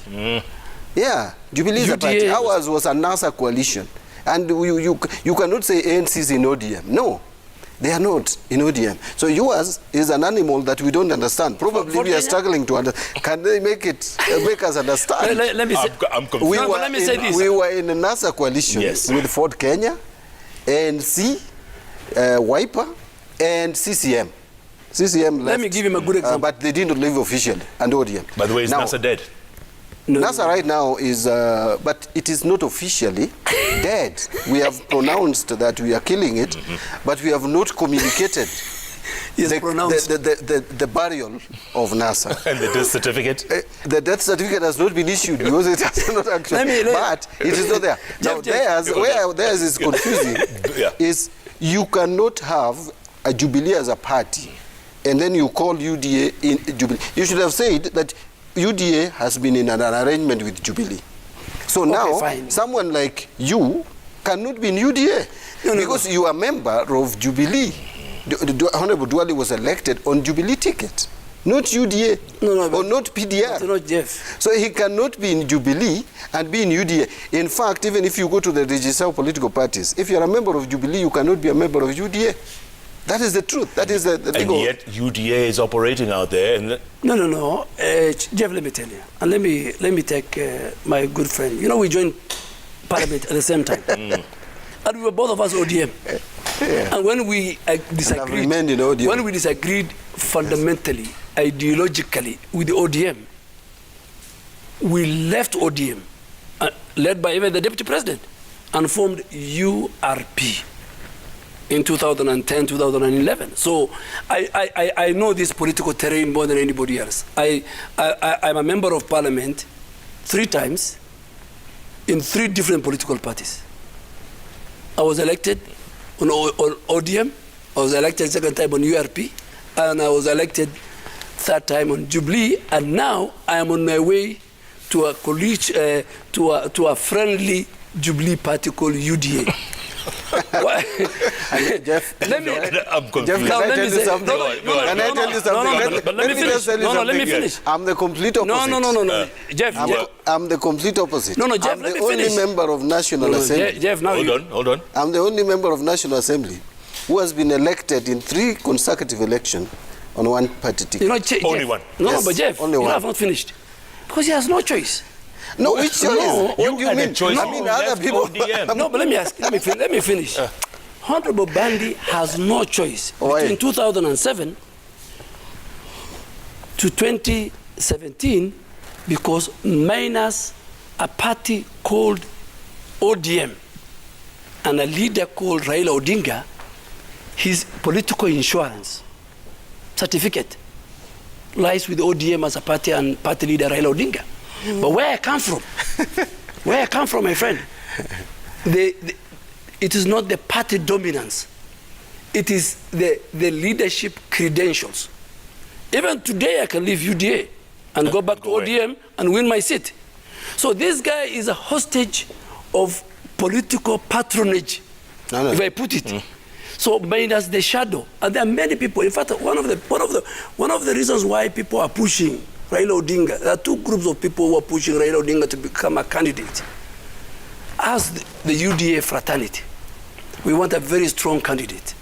[SPEAKER 3] Yeah, Jubilee is a party. Ours was a NASA coalition. And you cannot say ANC is in ODM. No, they are not in ODM. So yours is an animal that we don't understand. Probably we are struggling to understand. Can they make us understand?
[SPEAKER 2] Let me say,
[SPEAKER 1] I'm confused.
[SPEAKER 2] Let me say this.
[SPEAKER 3] We were in a NASA coalition with Ford Kenya, ANC, Wiper, and CCM. CCM left.
[SPEAKER 2] Let me give him a good example.
[SPEAKER 3] But they didn't leave officially, and ODM.
[SPEAKER 1] By the way, is NASA dead?
[SPEAKER 3] No. NASA right now is, but it is not officially dead. We have pronounced that we are killing it, but we have not communicated the burial of NASA.
[SPEAKER 1] And the death certificate?
[SPEAKER 3] The death certificate has not been issued because it has not actually, but it is not there. Now, where theirs is confusing is you cannot have a Jubilee as a party, and then you call UDA in Jubilee. You should have said that UDA has been in an arrangement with Jubilee. So now, someone like you cannot be in UDA because you are a member of Jubilee. Honorable Duale was elected on Jubilee ticket, not UDA or not PDR.
[SPEAKER 2] Not Jeff.
[SPEAKER 3] So he cannot be in Jubilee and be in UDA. In fact, even if you go to the register of political parties, if you are a member of Jubilee, you cannot be a member of UDA. That is the truth. That is the legal.
[SPEAKER 1] And yet UDA is operating out there. And
[SPEAKER 2] No. Jeff, let me tell you. And let me take my good friend. You know, we joined Parliament at the same time. And we were both of us ODM.
[SPEAKER 3] Yeah.
[SPEAKER 2] And when we disagreed,
[SPEAKER 3] when
[SPEAKER 2] we disagreed fundamentally, ideologically with the ODM, we left ODM, led by even the deputy president, and formed URP in 2010, 2011. So I know this political terrain more than anybody else. I'm a member of parliament 3 times in 3 different political parties. I was elected on ODM, I was elected 2nd time on URP, and I was elected 3rd time on Jubilee, and now I am on my way to a to a friendly Jubilee party called UDA.
[SPEAKER 3] Jeff,
[SPEAKER 1] I'm confused.
[SPEAKER 3] Jeff, can I tell you something? Can I tell you something?
[SPEAKER 2] Let me finish. Let me finish.
[SPEAKER 3] I'm the complete opposite.
[SPEAKER 2] No. Jeff,
[SPEAKER 3] I'm the complete opposite.
[SPEAKER 2] No, Jeff,
[SPEAKER 3] I'm the only member of National Assembly.
[SPEAKER 2] Jeff, now
[SPEAKER 1] hold on.
[SPEAKER 3] I'm the only member of National Assembly who has been elected in 3 consecutive elections on one party ticket.
[SPEAKER 2] You know,
[SPEAKER 1] only one.
[SPEAKER 2] No, but Jeff,
[SPEAKER 3] only one.
[SPEAKER 2] You have not finished. Because he has no choice.
[SPEAKER 3] No, which choice?
[SPEAKER 2] No,
[SPEAKER 3] what do you mean?
[SPEAKER 1] Choice.
[SPEAKER 3] I mean, other people.
[SPEAKER 2] No, but let me finish. Honorable Bandi has no choice between 2007 to 2017 because minus a party called ODM and a leader called Raila Odinga, his political insurance certificate lies with ODM as a party and party leader Raila Odinga. But where I come from, my friend, it is not the party dominance. It is the leadership credentials. Even today, I can leave UDA and go back to ODM and win my seat. So this guy is a hostage of political patronage, if I put it. So minus the shadow, and there are many people. In fact, one of the reasons why people are pushing Raila Odinga, there are 2 groups of people who are pushing Raila Odinga to become a candidate. As the UDA fraternity, we want a very strong candidate.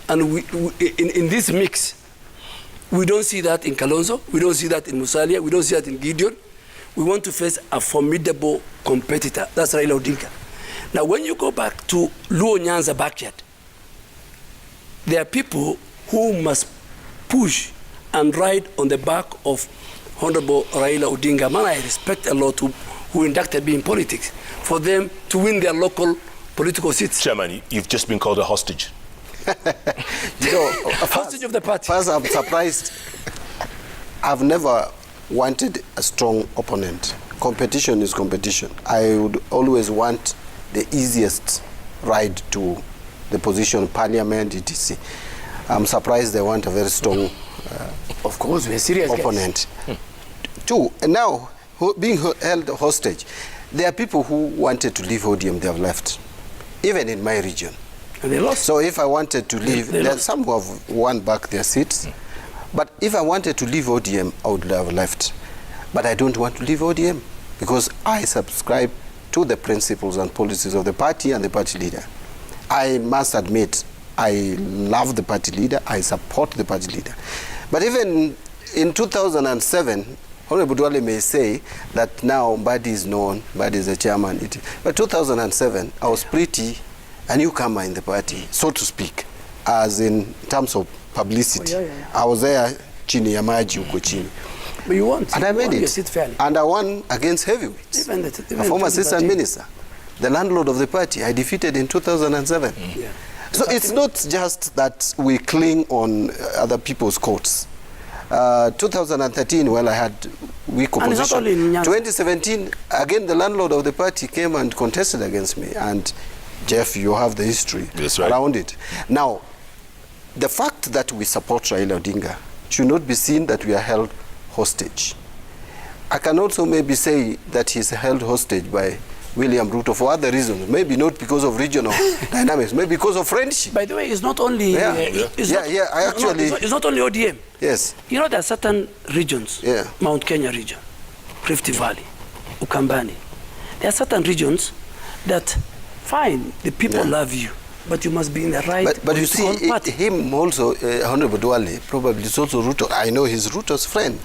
[SPEAKER 2] And we in this mix, we don't see that in Kalonzo, we don't see that in Musalia, we don't see that in Gideon. We want to face a formidable competitor. That's Raila Odinga. Now, when you go back to Luo Nyanza backyard, there are people who must push and ride on the back of Honorable Raila Odinga, man I respect a lot, who inducted me in politics, for them to win their local political seats.
[SPEAKER 1] Chairman, you've just been called a hostage.
[SPEAKER 2] Hostage of the party.
[SPEAKER 3] First, I'm surprised. I've never wanted a strong opponent. Competition is competition. I would always want the easiest ride to the position, parliament, etc. I'm surprised they want a very strong
[SPEAKER 2] of course, we're serious
[SPEAKER 3] opponent. 2, and now being held hostage, there are people who wanted to leave ODM, they have left, even in my region.
[SPEAKER 2] And they lost.
[SPEAKER 3] So if I wanted to leave, there are some who have won back their seats. But if I wanted to leave ODM, I would have left. But I don't want to leave ODM because I subscribe to the principles and policies of the party and the party leader. I must admit, I love the party leader, I support the party leader. But even in 2007, Honorable Duale may say that now Mbadi is known, Mbadi is the chairman. But 2007, I was pretty a newcomer in the party, so to speak, as in terms of publicity. I was there, chini ya maji uko chini.
[SPEAKER 2] But you won.
[SPEAKER 3] And I made it. And I won against heavyweights. A former assistant minister, the landlord of the party, I defeated in 2007.
[SPEAKER 2] Yeah.
[SPEAKER 3] So it's not just that we cling on other people's coats. 2013, well, I had weak opposition. 2017, again, the landlord of the party came and contested against me. And Jeff, you have the history around it. Now, the fact that we support Raila Odinga should not be seen that we are held hostage. I can also maybe say that he's held hostage by William Ruto for other reasons. Maybe not because of regional dynamics, maybe because of friendship.
[SPEAKER 2] By the way, it's not only... it's not only ODM.
[SPEAKER 3] Yes.
[SPEAKER 2] You know, there are certain regions, Mount Kenya region, Rift Valley, Ukambani. There are certain regions that, fine, the people love you. but you must be in the right.
[SPEAKER 3] But you see, him also, Honorable Duale, probably is also Ruto. I know he's Ruto's friend.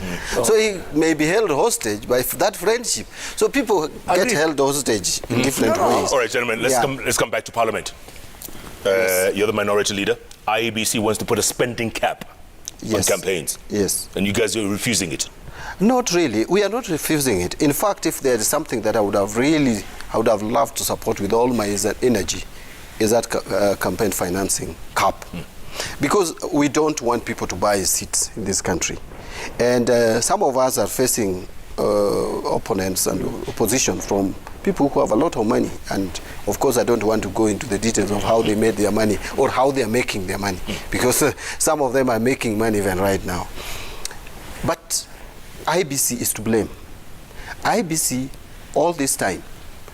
[SPEAKER 3] So he may be held hostage by that friendship. So people get held hostage in different ways.
[SPEAKER 1] All right, gentlemen, let's come back to Parliament. You're the minority leader. IEBC wants to put a spending cap on campaigns.
[SPEAKER 3] Yes.
[SPEAKER 1] And you guys are refusing it.
[SPEAKER 3] Not really. We are not refusing it. In fact, if there is something that I would have loved to support with all my energy, is that campaign financing cap. Because we don't want people to buy seats in this country. And some of us are facing opponents and opposition from people who have a lot of money. And of course, I don't want to go into the details of how they made their money or how they are making their money, because some of them are making money even right now. But IEBC is to blame. IEBC all this time,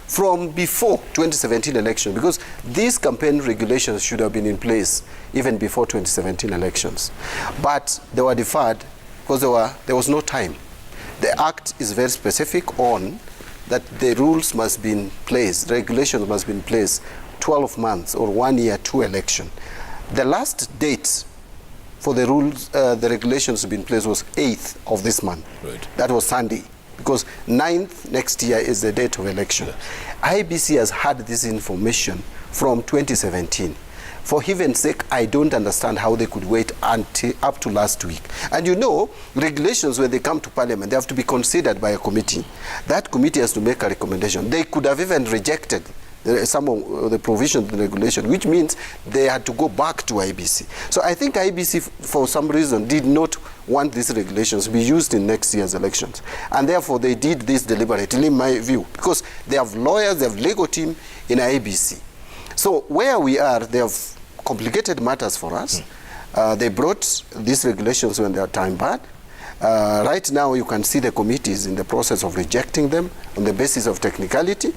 [SPEAKER 3] from before 2017 election, because these campaign regulations should have been in place even before 2017 elections. But they were deferred because there was no time. The Act is very specific on that the rules must be in place, regulations must be in place 12 months or 1 year to election. The last date for the rules, the regulations to be in place was 8th of this month.
[SPEAKER 1] Right.
[SPEAKER 3] That was Sunday, because 9th next year is the date of election. IEBC has had this information from 2017. For heaven's sake, I don't understand how they could wait until up to last week. And you know, regulations, when they come to Parliament, they have to be considered by a committee. That committee has to make a recommendation. They could have even rejected some of the provisions of the regulation, which means they had to go back to IEBC. So I think IEBC, for some reason, did not want these regulations to be used in next year's elections. And therefore, they did this deliberately, in my view, because they have lawyers, they have legal team in IEBC. So where we are, they have complicated matters for us. They brought these regulations when they are time bad. Right now, you can see the committees in the process of rejecting them on the basis of technicality.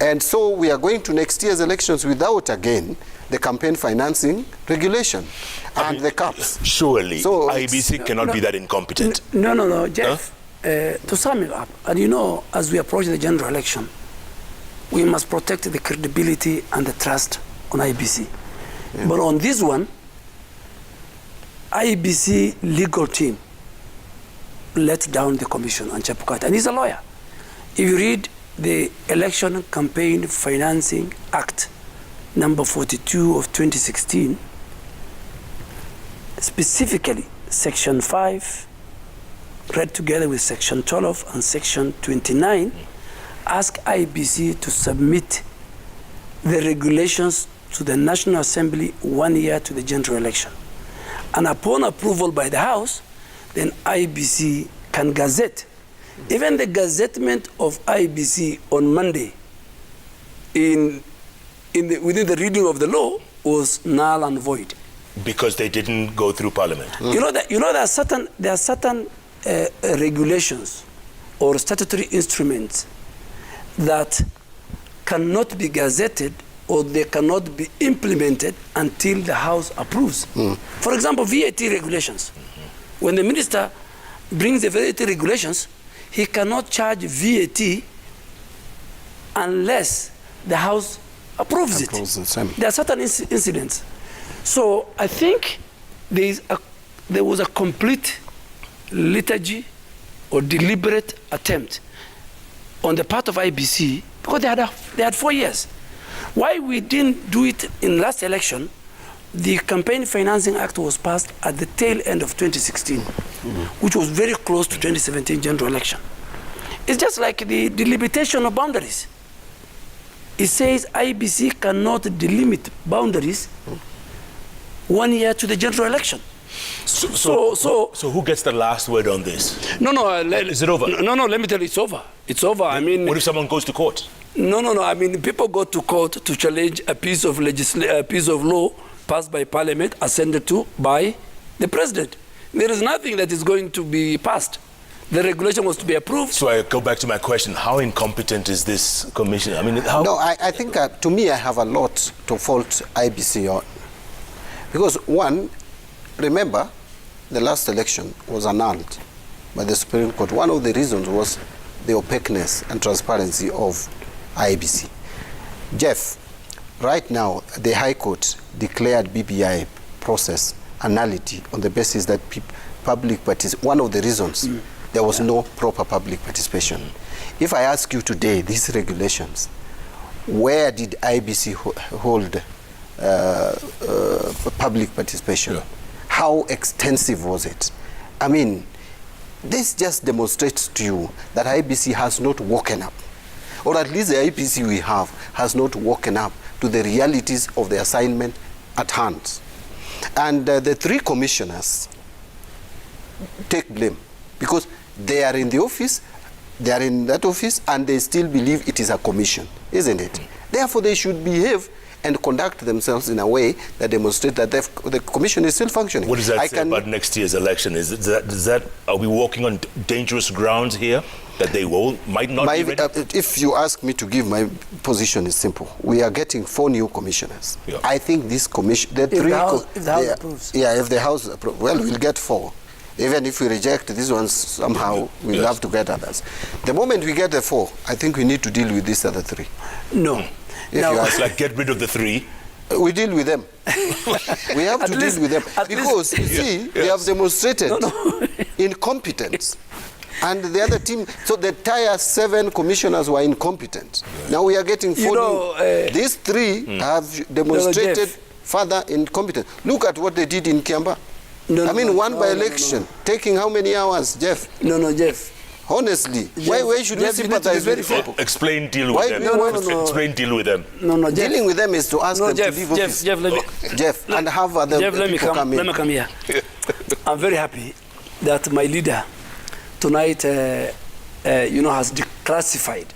[SPEAKER 3] And so we are going to next year's elections without, again, the campaign financing regulation and the caps.
[SPEAKER 1] Surely, so IEBC cannot be that incompetent.
[SPEAKER 2] No, Jeff. To sum it up, and you know, as we approach the general election, we must protect the credibility and the trust on IEBC. Yeah. But on this one, IEBC legal team let down the commission and Chapukati, and he's a lawyer. If you read the Election Campaign Financing Act, number 42 of 2016, specifically Section 5, read together with Section 12 and Section 29, ask IEBC to submit the regulations to the National Assembly 1 year to the general election. And upon approval by the House, then IEBC can gazette. Even the gazettement of IEBC on Monday within the reading of the law was null and void.
[SPEAKER 1] Because they didn't go through Parliament.
[SPEAKER 2] You know there are certain regulations or statutory instruments that cannot be gazetted or they cannot be implemented until the House approves. For example, VAT regulations. When the minister brings the VAT regulations, he cannot charge VAT unless the House approves it. There are certain incidents. So I think there was a complete liturgy or deliberate attempt on the part of IEBC, because they had 4 years. Why we didn't do it in last election? The Campaign Financing Act was passed at the tail end of 2016, which was very close to 2017 general election. It's just like the delimitation of boundaries. It says IEBC cannot delimit boundaries 1 year to the general election.
[SPEAKER 1] So who gets the last word on this?
[SPEAKER 2] No.
[SPEAKER 1] Is it over?
[SPEAKER 2] No, let me tell you, it's over. It's over. I mean,
[SPEAKER 1] what if someone goes to court?
[SPEAKER 2] No. I mean, people go to court to challenge a piece of law passed by Parliament, ascended to by the President. There is nothing that is going to be passed. The regulation was to be approved. So
[SPEAKER 1] I go back to my question: how incompetent is this commission? I mean, how?
[SPEAKER 3] No, I think to me, I have a lot to fault IEBC on, because one, remember, the last election was annulled by the Supreme Court. One of the reasons was the opaqueness and transparency of IEBC. Jeff, right now, the High Court declared BBI process nullity on the basis that public participation, one of the reasons there was no proper public participation. If I ask you today, these regulations, where did IEBC hold public participation? Yeah. How extensive was it? I mean, this just demonstrates to you that IEBC has not woken up, or at least the IEBC we have has not woken up to the realities of the assignment at hand. And the three commissioners take blame because they are in the office, they are in that office, and they still believe it is a commission, isn't it? Therefore, they should behave and conduct themselves in a way that demonstrate that the commission is still functioning.
[SPEAKER 1] What does that say about next year's election? Are we walking on dangerous grounds here that they might not be ready?
[SPEAKER 3] If you ask me to give, my position is simple. We are getting 4 new commissioners. Yeah. I think this commission, if the House approves. Yeah, if the House approves, well, we'll get 4. Even if we reject these ones, somehow we'll have to get others. The moment we get the 4, I think we need to deal with these other 3.
[SPEAKER 2] No.
[SPEAKER 1] It's like get rid of the 3.
[SPEAKER 3] We deal with them. We have to deal with them. Because, you see, they have demonstrated incompetence. And the other team, so the entire 7 commissioners were incompetent. Yeah. Now we are getting 4 new. These 3 have demonstrated further incompetence. Look at what they did in Kiamba. One by election, taking how many hours, Jeff?
[SPEAKER 2] Jeff.
[SPEAKER 3] Honestly, Jeff, why should we sympathize with them?
[SPEAKER 1] Explain, deal with them. Explain, deal with them.
[SPEAKER 2] Jeff.
[SPEAKER 3] Dealing with them is to ask them
[SPEAKER 2] Jeff,
[SPEAKER 3] to leave office.
[SPEAKER 2] Jeff,
[SPEAKER 3] and have other people come in.
[SPEAKER 2] Let me come here. I'm very happy that my leader tonight, has declassified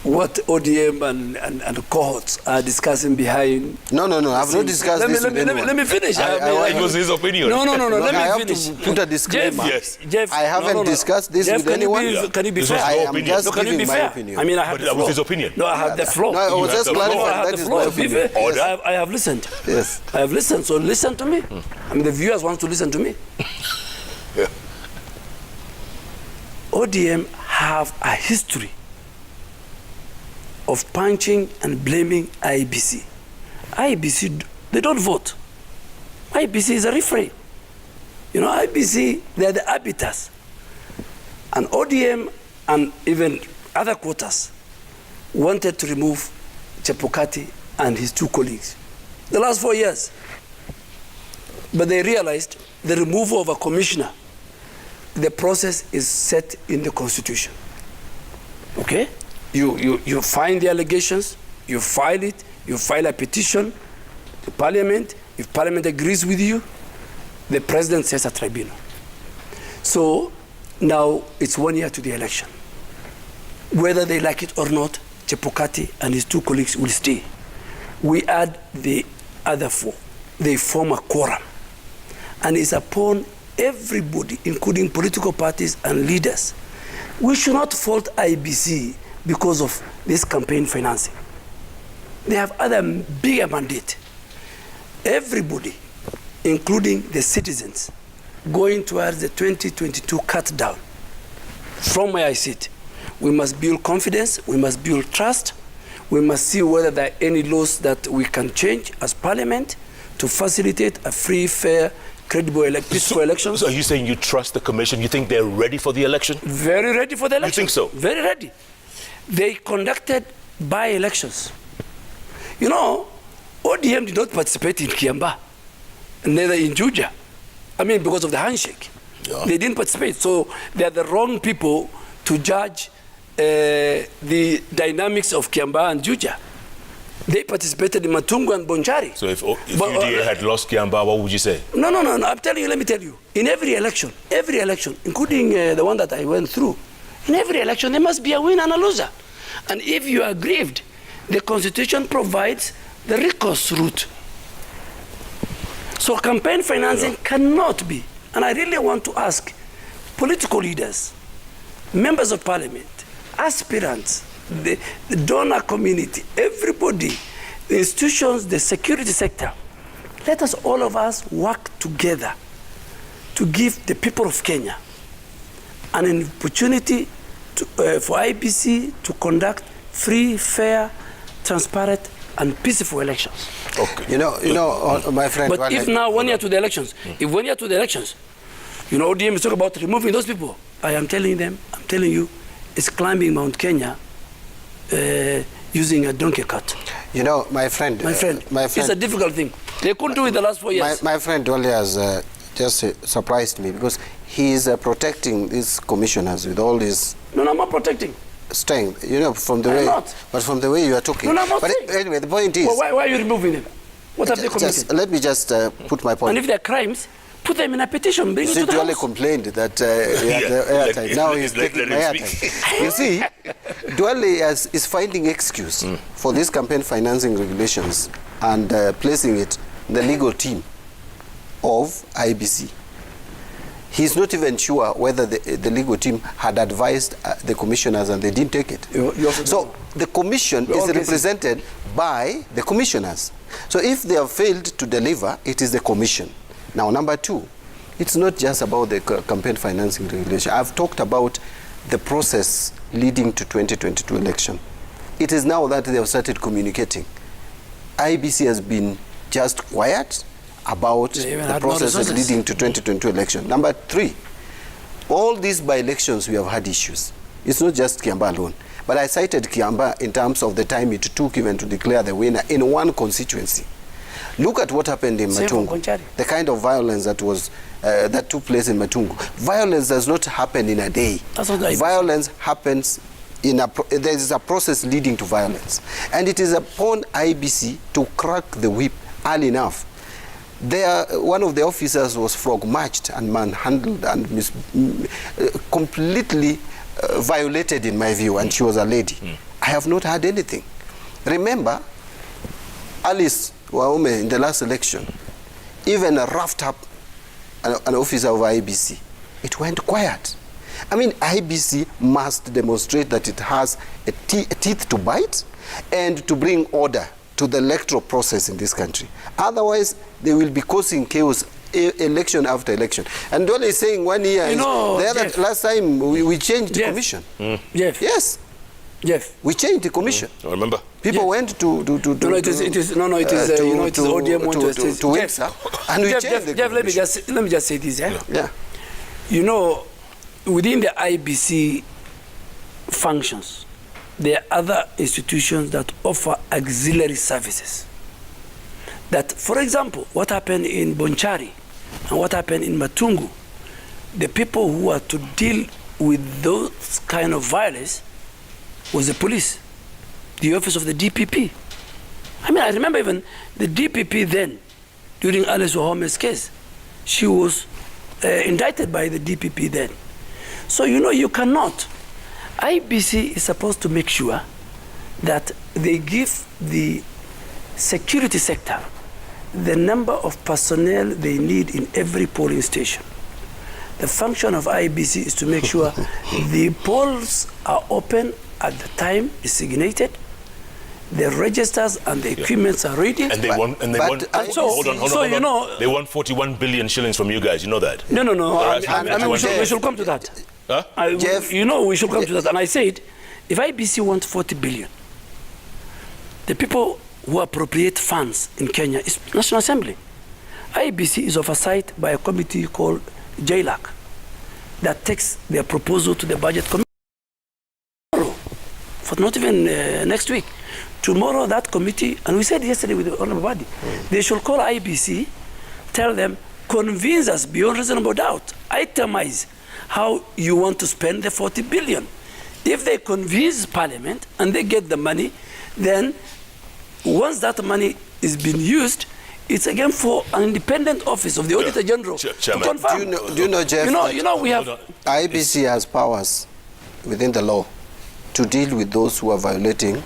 [SPEAKER 2] what ODM and cohorts are discussing behind.
[SPEAKER 3] No, I've not discussed this with anyone.
[SPEAKER 2] Let me finish.
[SPEAKER 1] It was his opinion.
[SPEAKER 2] No, let me finish.
[SPEAKER 3] To put a disclaimer.
[SPEAKER 2] Jeff,
[SPEAKER 3] I haven't discussed this with anyone.
[SPEAKER 2] Can you be fair?
[SPEAKER 3] I am just giving my opinion.
[SPEAKER 2] I have the floor.
[SPEAKER 1] That was his opinion.
[SPEAKER 2] No, I have the floor.
[SPEAKER 3] No, I was just clarifying that is my opinion.
[SPEAKER 2] I have listened.
[SPEAKER 3] Yes.
[SPEAKER 2] I have listened, so listen to me. The viewers want to listen to me.
[SPEAKER 1] Yeah.
[SPEAKER 2] ODM have a history of punching and blaming IEBC. IEBC, they don't vote. IEBC is a referee. IEBC, they're the arbiters. And ODM and even other quotas wanted to remove Chebukati and his 2 colleagues the last 4 years. But they realized the removal of a commissioner, the process is set in the Constitution. Okay? You find the allegations, you file it, you file a petition to Parliament. If Parliament agrees with you, the President sets a tribunal. So now it's 1 year to the election. Whether they like it or not, Chebukati and his 2 colleagues will stay. We add the other 4. They form a quorum. And it's upon everybody, including political parties and leaders. We should not fault IEBC because of this campaign financing. They have other bigger mandate. Everybody, including the citizens, going towards the 2022 cut down. From where I sit, we must build confidence, we must build trust, we must see whether there are any laws that we can change as Parliament to facilitate a free, fair, credible, peaceful elections.
[SPEAKER 1] So are you saying you trust the commission? You think they're ready for the election?
[SPEAKER 2] Very ready for the election.
[SPEAKER 1] You think so?
[SPEAKER 2] Very ready. They conducted by-elections. ODM did not participate in Kiamba, neither in Juja. Because of the handshake. Yeah. They didn't participate. So they are the wrong people to judge the dynamics of Kiamba and Juja. They participated in Matungu and Bonchari.
[SPEAKER 1] So if UDA had lost Kiamba, what would you say?
[SPEAKER 2] No. I'm telling you, let me tell you. In every election, including the one that I went through, in every election, there must be a winner and a loser. And if you are aggrieved, the Constitution provides the recourse route. So campaign financing cannot be. And I really want to ask political leaders, members of Parliament, aspirants, the donor community, everybody, the institutions, the security sector, let us all of us work together to give the people of Kenya an opportunity for IEBC to conduct free, fair, transparent and peaceful elections.
[SPEAKER 1] Okay.
[SPEAKER 3] You know, my friend.
[SPEAKER 2] But if now 1 year to the elections, if 1 year to the elections, you know, ODM is talking about removing those people. I am telling you, it's climbing Mount Kenya using a donkey cart.
[SPEAKER 3] You know, my friend,
[SPEAKER 2] it's a difficult thing. They couldn't do it the last 4 years.
[SPEAKER 3] My friend Dolly has just surprised me because he is protecting these commissioners with all this.
[SPEAKER 2] No, I'm not protecting.
[SPEAKER 3] Strength, you know, from the way.
[SPEAKER 2] Not.
[SPEAKER 3] But from the way you are talking.
[SPEAKER 2] No, I'm not
[SPEAKER 3] but
[SPEAKER 2] saying.
[SPEAKER 3] anyway, the point is.
[SPEAKER 2] Well, why are you removing them? What have they committed?
[SPEAKER 3] Let me just put my point.
[SPEAKER 2] And if they're crimes, put them in a petition, bring it to the
[SPEAKER 3] Dolly
[SPEAKER 2] House.
[SPEAKER 3] complained that he had the airtime. Now he's taking my airtime. You see, Dolly is finding excuse for these campaign financing regulations and placing it in the legal team of IEBC. He's not even sure whether the legal team had advised the commissioners and they didn't take it. So the commission is represented by the commissioners. So if they have failed to deliver, it is the commission. Now, number two, it's not just about the campaign financing regulation. I've talked about the process leading to 2022 election. It is now that they have started communicating. IEBC has been just quiet about the processes leading to 2022 election. Number three, all these by-elections we have had issues. It's not just Kiamba alone. But I cited Kiamba in terms of the time it took even to declare the winner in one constituency. Look at what happened in Matungu. The kind of violence that was that took place in Matungu. Violence does not happen in a day. Violence happens in there is a process leading to violence. And it is upon IEBC to crack the whip early enough. One of the officers was frog-marched and manhandled and completely violated in my view, and she was a lady. I have not heard anything. Remember, Alice Waume in the last election, even roughed up an officer of IEBC. It went quiet. I mean, IEBC must demonstrate that it has a teeth to bite and to bring order to the electoral process in this country. Otherwise, they will be causing chaos election after election. And Dolly is saying 1 year. You know, last time we changed the commission.
[SPEAKER 2] Jeff.
[SPEAKER 3] Yes.
[SPEAKER 2] Jeff.
[SPEAKER 3] We changed the commission.
[SPEAKER 1] I remember.
[SPEAKER 3] People went to
[SPEAKER 2] ODM
[SPEAKER 3] to Windsor, and we changed the
[SPEAKER 2] Jeff,
[SPEAKER 3] commission.
[SPEAKER 2] let me just say this,
[SPEAKER 3] Yeah.
[SPEAKER 2] You know, within the IEBC functions, there are other institutions that offer auxiliary services. That, for example, what happened in Bonchari and what happened in Matungu, the people who are to deal with those kind of violence was the police, the office of the DPP. I mean, I remember even the DPP then, during Alice Wahome's case, she was indicted by the DPP then. So, you know, you cannot. IEBC is supposed to make sure that they give the security sector the number of personnel they need in every polling station. The function of IEBC is to make sure the polls are open at the time designated, the registers and the equipments are ready.
[SPEAKER 1] And they want 41 billion shillings from you guys, you know that?
[SPEAKER 2] No. I mean, we should come to that.
[SPEAKER 1] Huh?
[SPEAKER 2] Jeff, you know, we should come to that. And I said, if IEBC wants 40 billion, the people who appropriate funds in Kenya is National Assembly. IEBC is oversight by a committee called JKLive that takes their proposal to the budget committee. Tomorrow, for not even next week. Tomorrow, that committee, and we said yesterday with the honorable body, they should call IEBC, tell them, convince us beyond reasonable doubt, itemize how you want to spend the 40 billion. If they convince Parliament and they get the money, then once that money is being used, it's again for an independent office of the Auditor General to confirm.
[SPEAKER 3] Do you know, Jeff?
[SPEAKER 2] You know, we have
[SPEAKER 3] IEBC has powers within the law to deal with those who are violating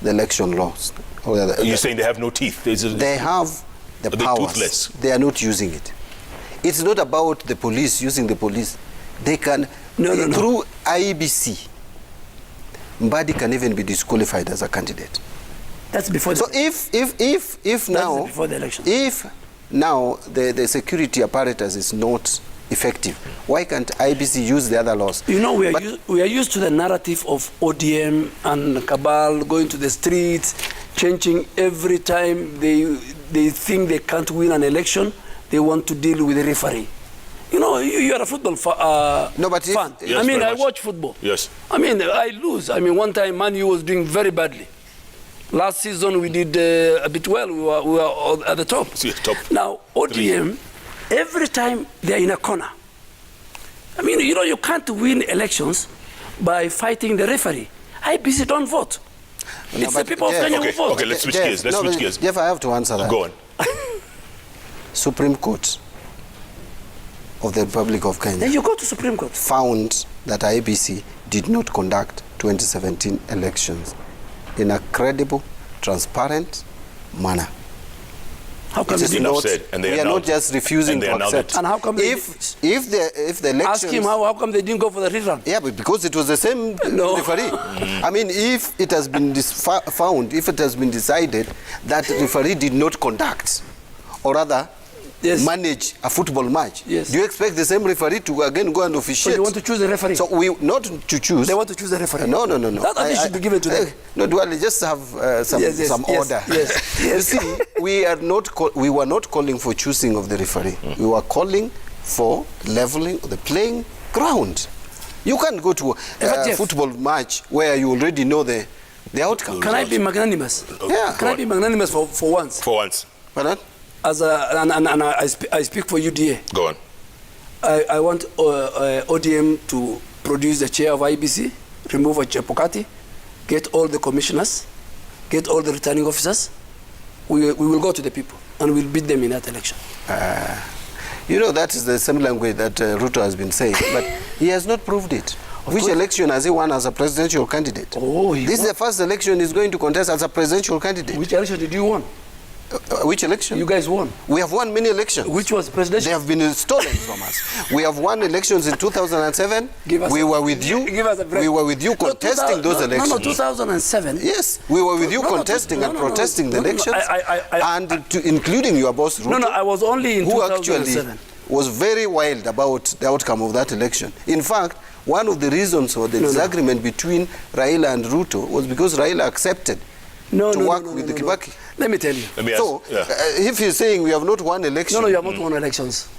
[SPEAKER 3] the election laws.
[SPEAKER 1] You're saying they have no teeth?
[SPEAKER 3] They have the powers.
[SPEAKER 1] Toothless?
[SPEAKER 3] They are not using it. It's not about the police using the police. They can, through IEBC, Mbadi can even be disqualified as a candidate.
[SPEAKER 2] That's before.
[SPEAKER 3] So if now,
[SPEAKER 2] before the election.
[SPEAKER 3] If now the security apparatus is not effective. Why can't IEBC use the other laws?
[SPEAKER 2] You know, we are used to the narrative of ODM and cabal going to the streets, changing every time they think they can't win an election, they want to deal with the referee. You know, you are a football fan.
[SPEAKER 1] Yes,
[SPEAKER 2] I mean, I
[SPEAKER 1] much.
[SPEAKER 2] watch football.
[SPEAKER 1] Yes.
[SPEAKER 2] I mean, I lose. I mean, one time Man U was doing very badly. Last season we did a bit well. We were at the top.
[SPEAKER 1] Top.
[SPEAKER 2] Now ODM, every time they're in a corner. I mean, you know, you can't win elections by fighting the referee. IEBC don't vote.
[SPEAKER 3] No,
[SPEAKER 2] it's the people of Kenya who vote.
[SPEAKER 1] Okay, let's switch gears. Let's switch gears.
[SPEAKER 3] Jeff, I have to answer that.
[SPEAKER 1] Go on.
[SPEAKER 3] Supreme Court of the Republic of Kenya.
[SPEAKER 2] Then you go to Supreme Court.
[SPEAKER 3] Found that IEBC did not conduct 2017 elections in a credible, transparent manner.
[SPEAKER 2] How come they
[SPEAKER 1] enough
[SPEAKER 2] didn't?
[SPEAKER 1] said, and they
[SPEAKER 3] we are not just refusing to accept.
[SPEAKER 2] And how come they
[SPEAKER 3] if the elections...
[SPEAKER 2] Ask him how come they didn't go for the rerun?
[SPEAKER 3] Yeah, but because it was the same referee. I mean, if it has been found, if it has been decided that the referee did not conduct, or rather, manage a football match, do you expect the same referee to again go and officiate?
[SPEAKER 2] So you want to choose the referee?
[SPEAKER 3] So we not to choose.
[SPEAKER 2] They want to choose the referee.
[SPEAKER 3] No.
[SPEAKER 2] That should be given to them.
[SPEAKER 3] No, Duale, just have some order.
[SPEAKER 2] Yes.
[SPEAKER 3] You see, we were not calling for choosing of the referee. We were calling for leveling of the playing ground. You can't go to a football match where you already know the outcome.
[SPEAKER 2] Can I be magnanimous?
[SPEAKER 3] Yeah.
[SPEAKER 2] Can I be magnanimous for once?
[SPEAKER 1] For once.
[SPEAKER 3] Pardon?
[SPEAKER 2] I speak for UDA.
[SPEAKER 1] Go on.
[SPEAKER 2] I want ODM to produce the chair of IEBC, remove Chepokati, get all the commissioners, get all the returning officers. We will go to the people and we'll beat them in that election.
[SPEAKER 3] You know, that is the same language that Ruto has been saying, but he has not proved it. Which election has he won as a presidential candidate? This is the first election he's going to contest as a presidential candidate.
[SPEAKER 2] Which election did you win?
[SPEAKER 3] Which election?
[SPEAKER 2] You guys won.
[SPEAKER 3] We have won many elections.
[SPEAKER 2] Which was presidential?
[SPEAKER 3] They have been stolen from us. We have won elections in 2007. We were with you. We were with you contesting those elections.
[SPEAKER 2] No, 2007.
[SPEAKER 3] Yes, we were with you contesting and protesting the elections, and including your boss Ruto.
[SPEAKER 2] No, I was only in 2007.
[SPEAKER 3] Who actually was very wild about the outcome of that election. In fact, one of the reasons for the disagreement between Raila and Ruto was because Raila accepted to work with the Kibaki.
[SPEAKER 2] Let me tell you.
[SPEAKER 3] If you're saying we have not won elections...
[SPEAKER 2] No, you have not won elections.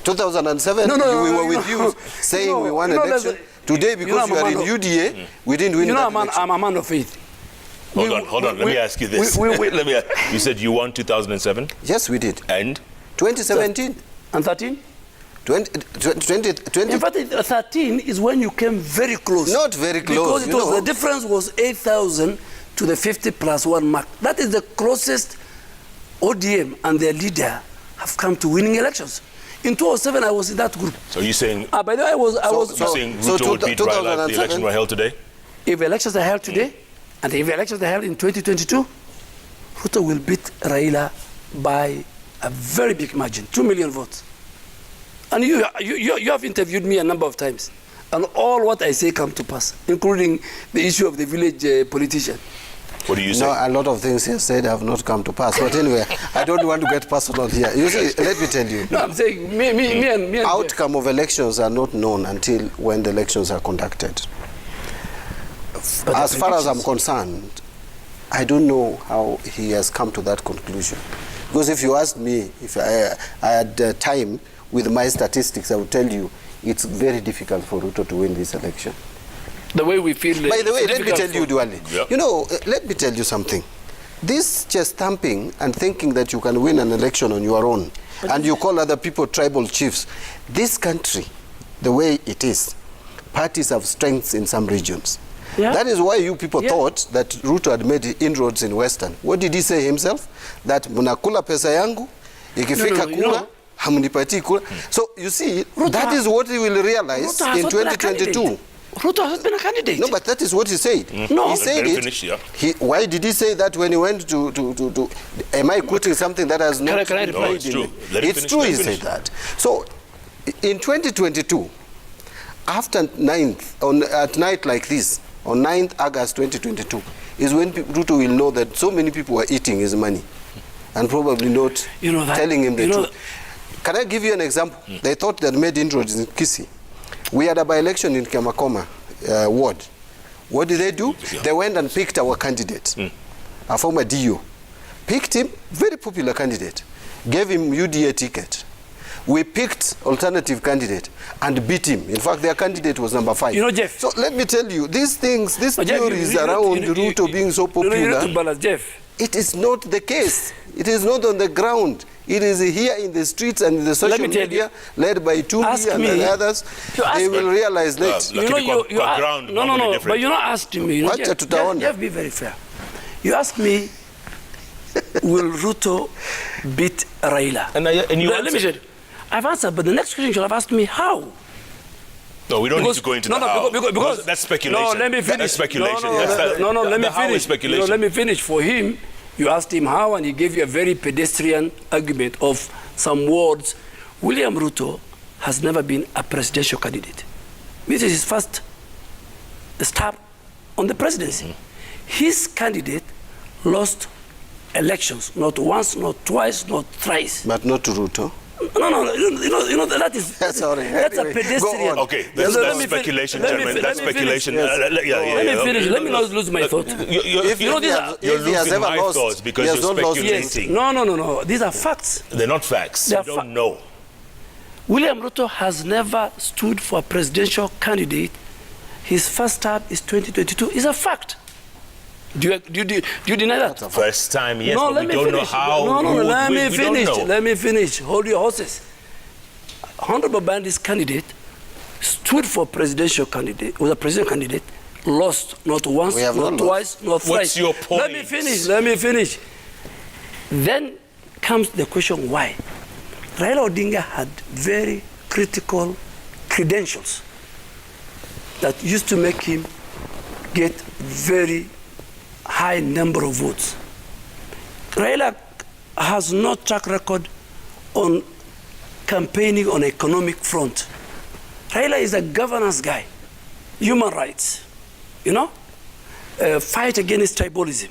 [SPEAKER 3] 2007, we were with you saying we won elections. Today, because you are in UDA, we didn't win that election.
[SPEAKER 2] I'm a man of faith.
[SPEAKER 1] Hold on. Let me ask you this. You said you won 2007?
[SPEAKER 3] Yes, we did.
[SPEAKER 1] And?
[SPEAKER 3] 2017.
[SPEAKER 2] And 13?
[SPEAKER 3] 20.
[SPEAKER 2] In fact, 13 is when you came very close.
[SPEAKER 3] Not very close.
[SPEAKER 2] Because the difference was 8,000 to the 50+1 mark. That is the closest ODM and their leader have come to winning elections. In 2007, I was in that group.
[SPEAKER 1] So you're saying...
[SPEAKER 2] by the way, I was...
[SPEAKER 1] So saying Ruto would beat Raila if the election were held today?
[SPEAKER 2] If elections are held today, and if elections are held in 2022, Ruto will beat Raila by a very big margin, 2 million votes. And you have interviewed me a number of times, and all what I say come to pass, including the issue of the village politician.
[SPEAKER 1] What do you say?
[SPEAKER 3] No, a lot of things he said have not come to pass. But anyway, I don't want to get personal here. You see, let me tell you.
[SPEAKER 2] No, I'm saying me and
[SPEAKER 3] outcome of elections are not known until when the elections are conducted. But as far as I'm concerned, I don't know how he has come to that conclusion. Because if you asked me, if I had time with my statistics, I would tell you it's very difficult for Ruto to win this election.
[SPEAKER 2] The way we feel...
[SPEAKER 3] By the way, let me tell you, Duale,
[SPEAKER 1] Yep.
[SPEAKER 3] you know, let me tell you something. This chest thumping and thinking that you can win an election on your own, and you call other people tribal chiefs, this country, the way it is, parties have strengths in some regions. Yeah. That is why you people thought that Ruto had made inroads in Western. What did he say himself? That munakula pesa yangu, ikifika kula, hamunipati kula. So you see, Ruto, that is what he will realize in 2022.
[SPEAKER 2] Ruto has been a candidate.
[SPEAKER 3] No, but that is what he said.
[SPEAKER 2] No,
[SPEAKER 3] he said it.
[SPEAKER 1] Finished,
[SPEAKER 3] why did he say that when he went to am I quoting something that has not...
[SPEAKER 2] Can I
[SPEAKER 1] no, it's true.
[SPEAKER 3] It's true he said that. So, in 2022, after 9th, at night like this, on 9th August 2022, is when Ruto will know that so many people are eating his money and probably not telling him the truth. Can I give you an example? They thought they had made inroads in Kisii. We had a by-election in Kemakoma ward. What did they do? Yeah. They went and picked our candidate, a former DO. Picked him, very popular candidate. Gave him UDA ticket. We picked alternative candidate and beat him. In fact, their candidate was number 5.
[SPEAKER 2] You know, Jeff.
[SPEAKER 3] So let me tell you, these things, these theories around Ruto being so popular,
[SPEAKER 2] Jeff.
[SPEAKER 3] it is not the case. It is not on the ground. It is here in the streets and in the social media, led by Tumi and others. They will realize that.
[SPEAKER 2] But you're not asking me. Jeff, be very fair. You ask me, will Ruto beat Raila?
[SPEAKER 1] And you
[SPEAKER 2] let me say, I've answered, but the next question you should have asked me, how?
[SPEAKER 1] No, we don't need to go into because that's speculation.
[SPEAKER 2] No, let me finish.
[SPEAKER 1] That's speculation.
[SPEAKER 2] Let me finish.
[SPEAKER 1] Speculation.
[SPEAKER 2] Let me finish. For him, you asked him how, and he gave you a very pedestrian argument of some words. William Ruto has never been a presidential candidate. This is his first stab on the presidency. His candidate lost elections, not once, not twice, not thrice.
[SPEAKER 3] But not to Ruto.
[SPEAKER 2] No, you know that is
[SPEAKER 3] that's
[SPEAKER 2] a pedestrian.
[SPEAKER 1] Okay, that's speculation, Chairman. That's speculation.
[SPEAKER 2] Let me finish. Let me not lose my thought.
[SPEAKER 1] You're losing my thoughts because you're speculating.
[SPEAKER 2] No. These are facts.
[SPEAKER 1] They're not facts. You don't know.
[SPEAKER 2] William Ruto has never stood for a presidential candidate. His first term is 2022. It's a fact. Do you deny that?
[SPEAKER 1] First time, yes,
[SPEAKER 2] no,
[SPEAKER 1] but we don't know how.
[SPEAKER 2] No, let me finish. Let me finish. Hold your horses. Honorable Bandi's candidate stood for presidential candidate, was a presidential candidate, lost not once, not twice, not thrice.
[SPEAKER 1] What's your point?
[SPEAKER 2] Let me finish. Then comes the question why. Raila Odinga had very critical credentials that used to make him get very high number of votes. Raila has no track record on campaigning on economic front. Raila is a governance guy, human rights, fight against tribalism.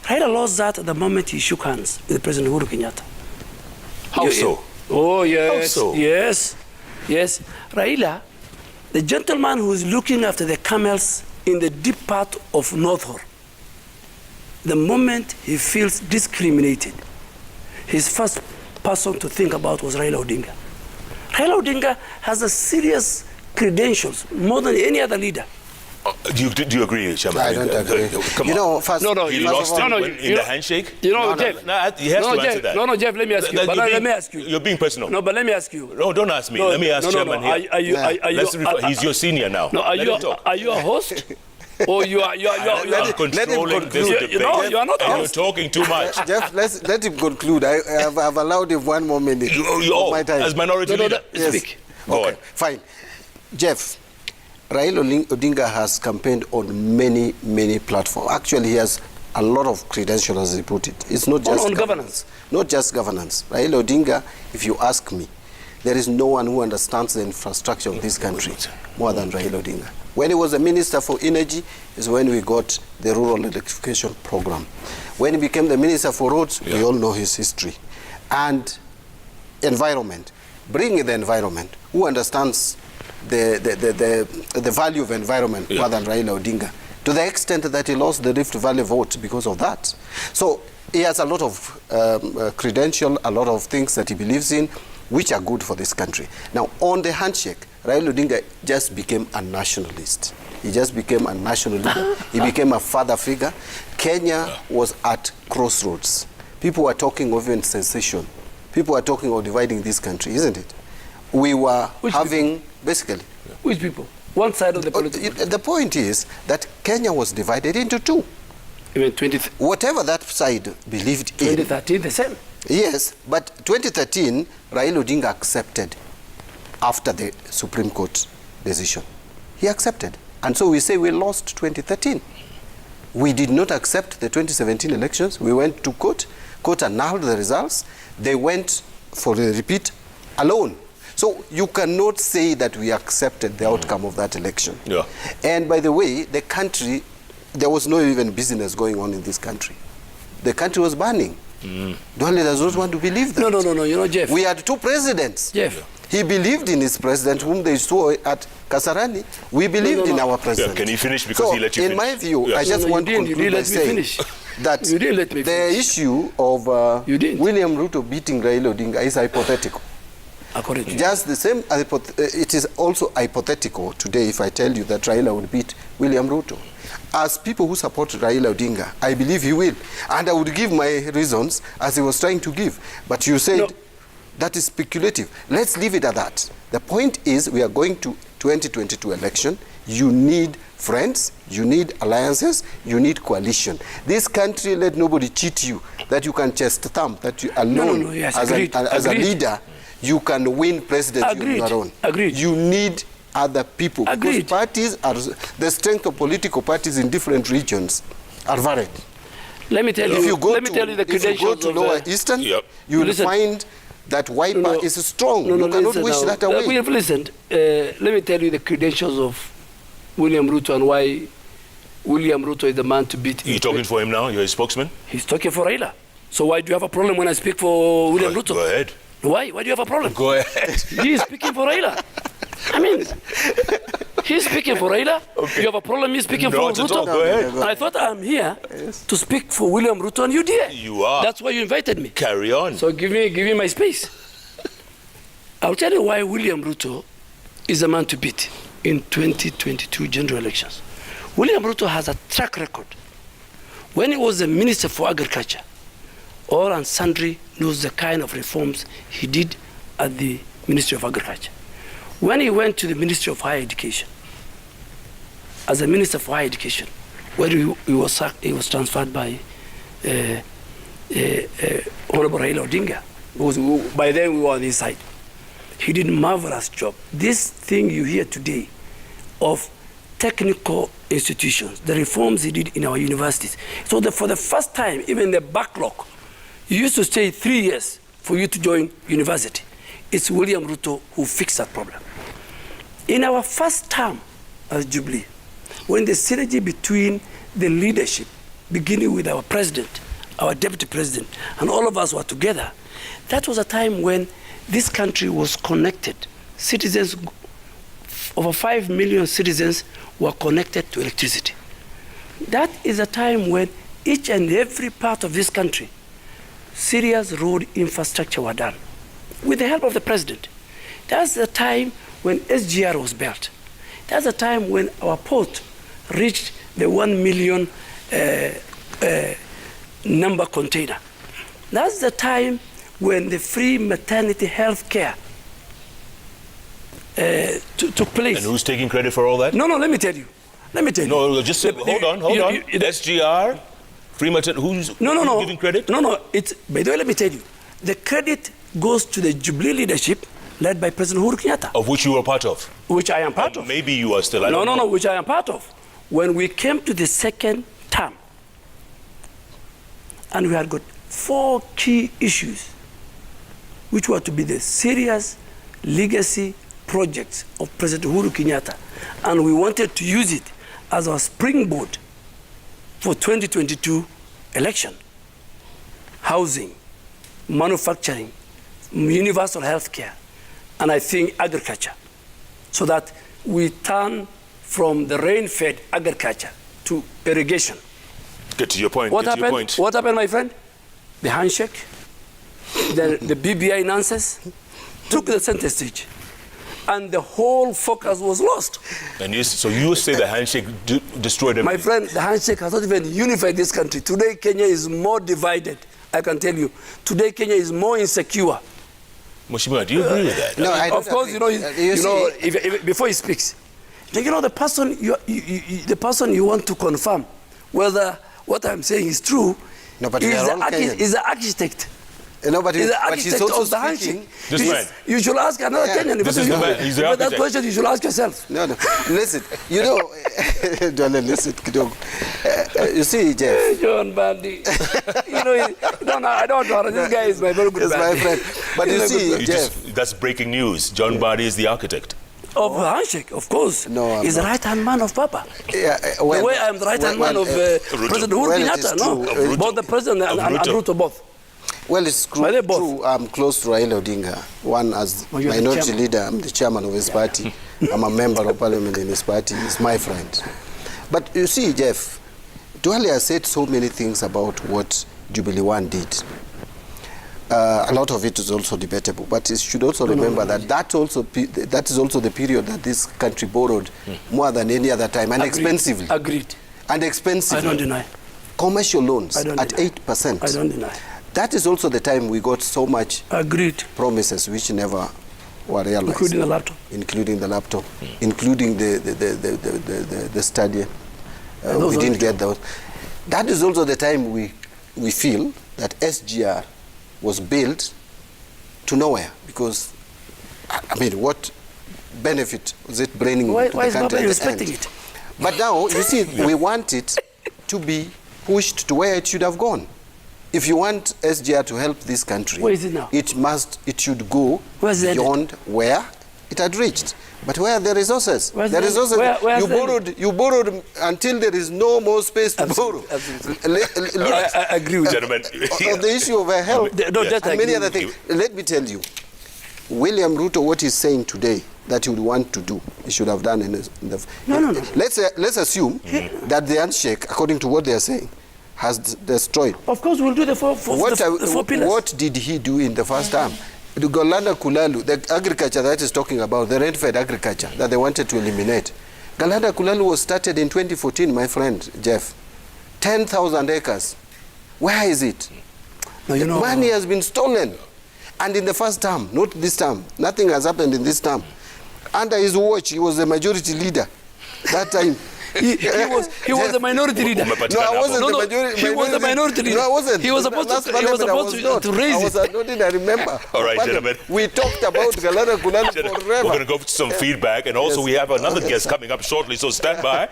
[SPEAKER 2] Raila lost that at the moment he shook hands with President Uhuru Kenyatta.
[SPEAKER 1] How so?
[SPEAKER 2] Oh, yes.
[SPEAKER 1] How so?
[SPEAKER 2] Yes. Raila, the gentleman who is looking after the camels in the deep part of North Horr, the moment he feels discriminated, his first person to think about was Raila Odinga. Raila Odinga has a serious credentials, more than any other leader.
[SPEAKER 1] Do you agree, Chairman?
[SPEAKER 3] I don't agree.
[SPEAKER 1] Come on.
[SPEAKER 3] First,
[SPEAKER 1] he lost in the handshake?
[SPEAKER 2] Jeff.
[SPEAKER 1] He has to answer that.
[SPEAKER 2] No, Jeff, let me ask you. Let me ask you.
[SPEAKER 1] You're being personal.
[SPEAKER 2] No, but let me ask you.
[SPEAKER 1] No, don't ask me. Let me ask Chairman here. He's your senior now.
[SPEAKER 2] No, are you a host? Or you are
[SPEAKER 1] controlling this debate.
[SPEAKER 2] No, you are not.
[SPEAKER 1] You're talking too much.
[SPEAKER 3] Jeff, let him conclude. I've allowed him 1 more minute of my time.
[SPEAKER 1] As minority leader.
[SPEAKER 2] Speak.
[SPEAKER 3] Okay, fine. Jeff, Raila Odinga has campaigned on many platforms. Actually, he has a lot of credentials, as he put it. It's not just
[SPEAKER 2] on governance.
[SPEAKER 3] Not just governance. Raila Odinga, if you ask me, there is no one who understands the infrastructure of this country more than Raila Odinga. When he was a minister for energy is when we got the rural electrification program. When he became the minister for roads, we all know his history. And environment, bring the environment. Who understands the value of environment more than Raila Odinga? To the extent that he lost the Rift Valley vote because of that. So he has a lot of credential, a lot of things that he believes in, which are good for this country. Now, on the handshake, Raila Odinga just became a nationalist. He just became a national leader. He became a father figure. Kenya was at crossroads. People were talking of even secession. People were talking of dividing this country, isn't it? We were basically.
[SPEAKER 2] Which people? One side of the political.
[SPEAKER 3] The point is that Kenya was divided into two.
[SPEAKER 2] Even
[SPEAKER 3] whatever that side believed in.
[SPEAKER 2] 2013, the same.
[SPEAKER 3] Yes, but 2013, Raila Odinga accepted after the Supreme Court decision. He accepted. And so we say we lost 2013. We did not accept the 2017 elections. We went to court. Court annulled the results. They went for the repeat alone. So you cannot say that we accepted the outcome of that election.
[SPEAKER 1] Yeah.
[SPEAKER 3] And by the way, the country, there was no even business going on in this country. The country was burning. Duale does not want to believe that.
[SPEAKER 2] No. You know, Jeff.
[SPEAKER 3] We had 2 presidents.
[SPEAKER 2] Jeff.
[SPEAKER 3] He believed in his president, whom they saw at Kasarani. We believed in our president.
[SPEAKER 1] Yeah, can you finish? Because he let you finish.
[SPEAKER 3] In my view, I just want to conclude by saying that the issue of William Ruto beating Raila Odinga is hypothetical. Just the same, it is also hypothetical today if I tell you that Raila would beat William Ruto. As people who support Raila Odinga, I believe he will. And I would give my reasons as he was trying to give. But you said that is speculative. Let's leave it at that. The point is we are going to 2022 election. You need friends, you need alliances, you need coalition. This country, let nobody cheat you that you can chest thump, that you alone as a leader, you can win presidency on your own. You need other people. Because parties are, the strength of political parties in different regions are varied.
[SPEAKER 2] Let me tell you,
[SPEAKER 3] if you go
[SPEAKER 2] the credentials.
[SPEAKER 3] If you go to Lower Eastern, you will find that Wiper is strong. You cannot wish that away.
[SPEAKER 2] We have listened. Let me tell you the credentials of William Ruto and why William Ruto is the man to beat.
[SPEAKER 1] You're talking for him now? You're a spokesman?
[SPEAKER 2] He's talking for Raila. So why do you have a problem when I speak for William Ruto?
[SPEAKER 1] Go ahead.
[SPEAKER 2] Why? Why do you have a problem?
[SPEAKER 1] Go ahead.
[SPEAKER 2] He's speaking for Raila. I mean, he's speaking for Raila. Okay. You have a problem, he's speaking for Ruto.
[SPEAKER 1] Go ahead.
[SPEAKER 2] And I thought I'm here to speak for William Ruto and you did.
[SPEAKER 1] You are.
[SPEAKER 2] That's why you invited me.
[SPEAKER 1] Carry on.
[SPEAKER 2] So give me my space. I'll tell you why William Ruto is a man to beat in 2022 general elections. William Ruto has a track record. When he was the Minister for Agriculture, all and sundry knows the kind of reforms he did at the Ministry of Agriculture. When he went to the Ministry of Higher Education, as a Minister for Higher Education, where he was transferred by Honorable Raila Odinga. By then we were on his side. He did a marvelous job. This thing you hear today of technical institutions, the reforms he did in our universities. So for the first time, even the backlog, you used to stay 3 years for you to join university. It's William Ruto who fixed that problem. In our first term as Jubilee, when the synergy between the leadership, beginning with our president, our deputy president, and all of us were together, that was a time when this country was connected. Citizens, over 5 million citizens were connected to electricity. That is a time when each and every part of this country, serious road infrastructure were done with the help of the president. That's the time when SGR was built. That's the time when our port reached the 1 million number container. That's the time when the free maternity health care took place.
[SPEAKER 1] And who's taking credit for all that?
[SPEAKER 2] No, let me tell you.
[SPEAKER 1] No, just hold on. SGR, free maternity, who's giving credit?
[SPEAKER 2] No, it's, by the way, let me tell you. The credit goes to the Jubilee leadership led by President Uhuru Kenyatta.
[SPEAKER 1] Of which you were part of?
[SPEAKER 2] Which I am part of.
[SPEAKER 1] Maybe you are still,
[SPEAKER 2] No, which I am part of. When we came to the second term, and we had got 4 key issues, which were to be the serious legacy projects of President Uhuru Kenyatta, and we wanted to use it as our springboard for 2022 election. Housing, manufacturing, universal health care, and I think agriculture, so that we turn from the rain-fed agriculture to irrigation.
[SPEAKER 1] Get to your point.
[SPEAKER 2] What happened, my friend? The handshake, the BBI nonsense took the center stage, and the whole focus was lost.
[SPEAKER 1] And so you say the handshake destroyed everything?
[SPEAKER 2] My friend, the handshake has not even unified this country. Today, Kenya is more divided. I can tell you. Today, Kenya is more insecure.
[SPEAKER 1] Mheshimiwa, do you agree with that?
[SPEAKER 3] No, I don't.
[SPEAKER 2] Of course, if before he speaks, the person you want to confirm whether what I'm saying is true is the architect.
[SPEAKER 3] No, but he's also
[SPEAKER 2] of the handshake.
[SPEAKER 1] You
[SPEAKER 2] should ask another Kenyan.
[SPEAKER 1] This is the man. He's the architect.
[SPEAKER 2] That question you should ask yourself.
[SPEAKER 3] No. Listen, listen, you see, Jeff.
[SPEAKER 2] John Bandi. I don't know. This guy is my very good
[SPEAKER 3] friend. He's my friend. But you see, Jeff.
[SPEAKER 1] That's breaking news. John Bandi is the architect.
[SPEAKER 2] Of the handshake, of course.
[SPEAKER 3] No,
[SPEAKER 2] he's the right-hand man of Papa. The way I'm the right-hand man of President Uhuru Kenyatta. Both the president and Ruto both.
[SPEAKER 3] Well, it's true. I'm close to Raila Odinga. One as minority leader, I'm the chairman of his party. I'm a member of parliament in his party. He's my friend. But you see, Jeff, Duale has said so many things about what Jubilee One did. A lot of it is also debatable, but it should also remember that is also the period that this country borrowed more than any other time, and expensively.
[SPEAKER 2] Agreed.
[SPEAKER 3] And expensively.
[SPEAKER 2] I don't deny.
[SPEAKER 3] Commercial loans at 8%.
[SPEAKER 2] I don't deny.
[SPEAKER 3] That is also the time we got so much promises which never were realized.
[SPEAKER 2] Including the laptop.
[SPEAKER 3] Including the laptop. Including the stadium. We didn't get those. That is also the time we feel that SGR was built to nowhere, because, I mean, what benefit was it bringing to the country? Why is nobody respecting it? But now, you see, we want it to be pushed to where it should have gone. If you want SGR to help this country,
[SPEAKER 2] where is it now?
[SPEAKER 3] It should go beyond where it had reached. But where are the resources? You borrowed until there is no more space to borrow.
[SPEAKER 2] I agree with
[SPEAKER 1] gentlemen.
[SPEAKER 3] On the issue of health and many other things. Let me tell you, William Ruto, what he's saying today that he would want to do, he should have done in the... No. Let's assume that the handshake, according to what they are saying, has destroyed.
[SPEAKER 2] Of course, we'll do the four pillars.
[SPEAKER 3] What did he do in the first term? The Galanda Kulalu, the agriculture that is talking about, the rent-fed agriculture that they wanted to eliminate. Galanda Kulalu was started in 2014, my friend, Jeff. 10,000 acres. Where is it? No, money has been stolen. And in the first term, not this term, nothing has happened in this term. Under his watch, he was the majority leader that time.
[SPEAKER 2] He was the minority leader.
[SPEAKER 3] No, I wasn't the majority.
[SPEAKER 2] He was the minority leader.
[SPEAKER 3] No, I wasn't.
[SPEAKER 2] He was supposed to raise it.
[SPEAKER 3] I remember.
[SPEAKER 1] All right, gentlemen.
[SPEAKER 3] We talked about Galanda Kulalu forever.
[SPEAKER 1] We're going to go to some feedback, and also we have another guest coming up shortly, so stand by.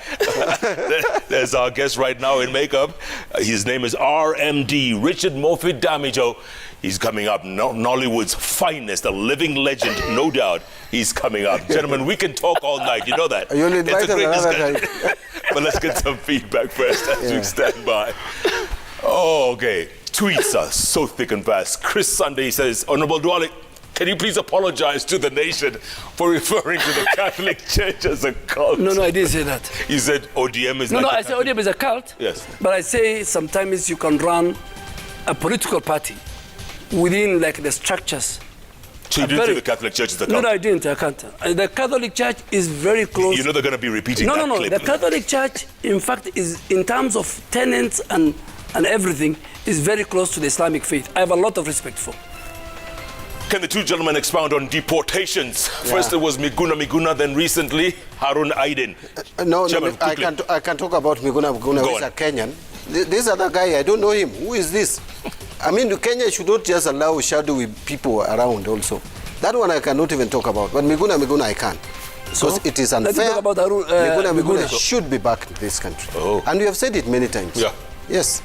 [SPEAKER 1] There's our guest right now in makeup. His name is RMD, Richard Moffitt Damijo. He's coming up, Nollywood's finest, a living legend, no doubt. He's coming up. Gentlemen, we can talk all night, you know that.
[SPEAKER 3] You'll invite us another time.
[SPEAKER 1] But let's get some feedback first as we stand by. Oh, okay. Tweets are so thick and fast. Chris Sunday says, Honorable Duale, can you please apologize to the nation for referring to the Catholic Church as a cult?
[SPEAKER 2] No, I didn't say that.
[SPEAKER 1] You said ODM is
[SPEAKER 2] I said ODM is a cult.
[SPEAKER 1] Yes.
[SPEAKER 2] But I say sometimes you can run a political party within like the structures.
[SPEAKER 1] So you didn't say the Catholic Church is the cult?
[SPEAKER 2] No, I didn't. I can't. The Catholic Church is very close.
[SPEAKER 1] You know they're going to be repeating that clip.
[SPEAKER 2] The Catholic Church, in fact, is in terms of tenets and everything, is very close to the Islamic faith. I have a lot of respect for.
[SPEAKER 1] Can the two gentlemen expound on deportations? Yeah. First it was Miguna, then recently Harun Aiden.
[SPEAKER 3] I can talk about Miguna, who is a Kenyan. This other guy, I don't know him. Who is this? I mean, Kenya should not just allow shadowy people around also. That one I cannot even talk about. But Miguna I can. Because it is unfair.
[SPEAKER 2] About
[SPEAKER 3] Miguna should be back in this country.
[SPEAKER 1] Oh.
[SPEAKER 3] And we have said it many times.
[SPEAKER 1] Yeah.
[SPEAKER 3] Yes.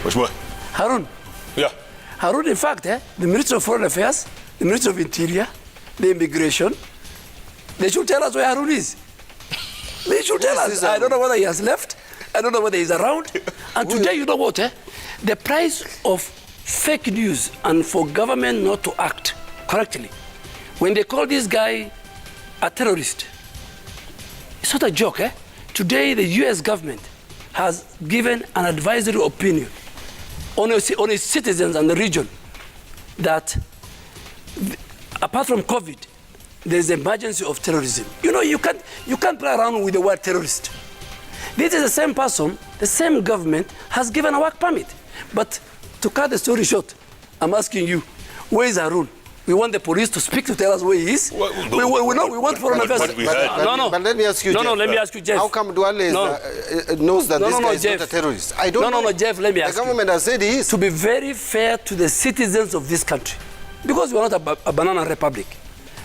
[SPEAKER 1] Which one?
[SPEAKER 2] Harun.
[SPEAKER 1] Yeah.
[SPEAKER 2] Harun, in fact, the Minister of Foreign Affairs, the Minister of Interior, the Immigration, they should tell us where Harun is. They should tell us. I don't know whether he has left. I don't know whether he's around. And today, you know what? The price of fake news and for government not to act correctly, when they call this guy a terrorist, it's not a joke. Today, the U.S. government has given an advisory opinion on its citizens and the region that apart from COVID, there's an emergency of terrorism. You know, you can't play around with the word terrorist. This is the same person, the same government has given a work permit. But to cut the story short, I'm asking you, where is Harun? We want the police to speak to tell us where he is. We want foreign affairs.
[SPEAKER 3] But let me ask you, Jeff.
[SPEAKER 2] Let me ask you, Jeff.
[SPEAKER 3] How come Duale knows that this guy is
[SPEAKER 2] Jeff.
[SPEAKER 3] not a terrorist? I don't know.
[SPEAKER 2] Jeff, let me ask you.
[SPEAKER 3] The government has said he is.
[SPEAKER 2] To be very fair to the citizens of this country, because we are not a banana republic,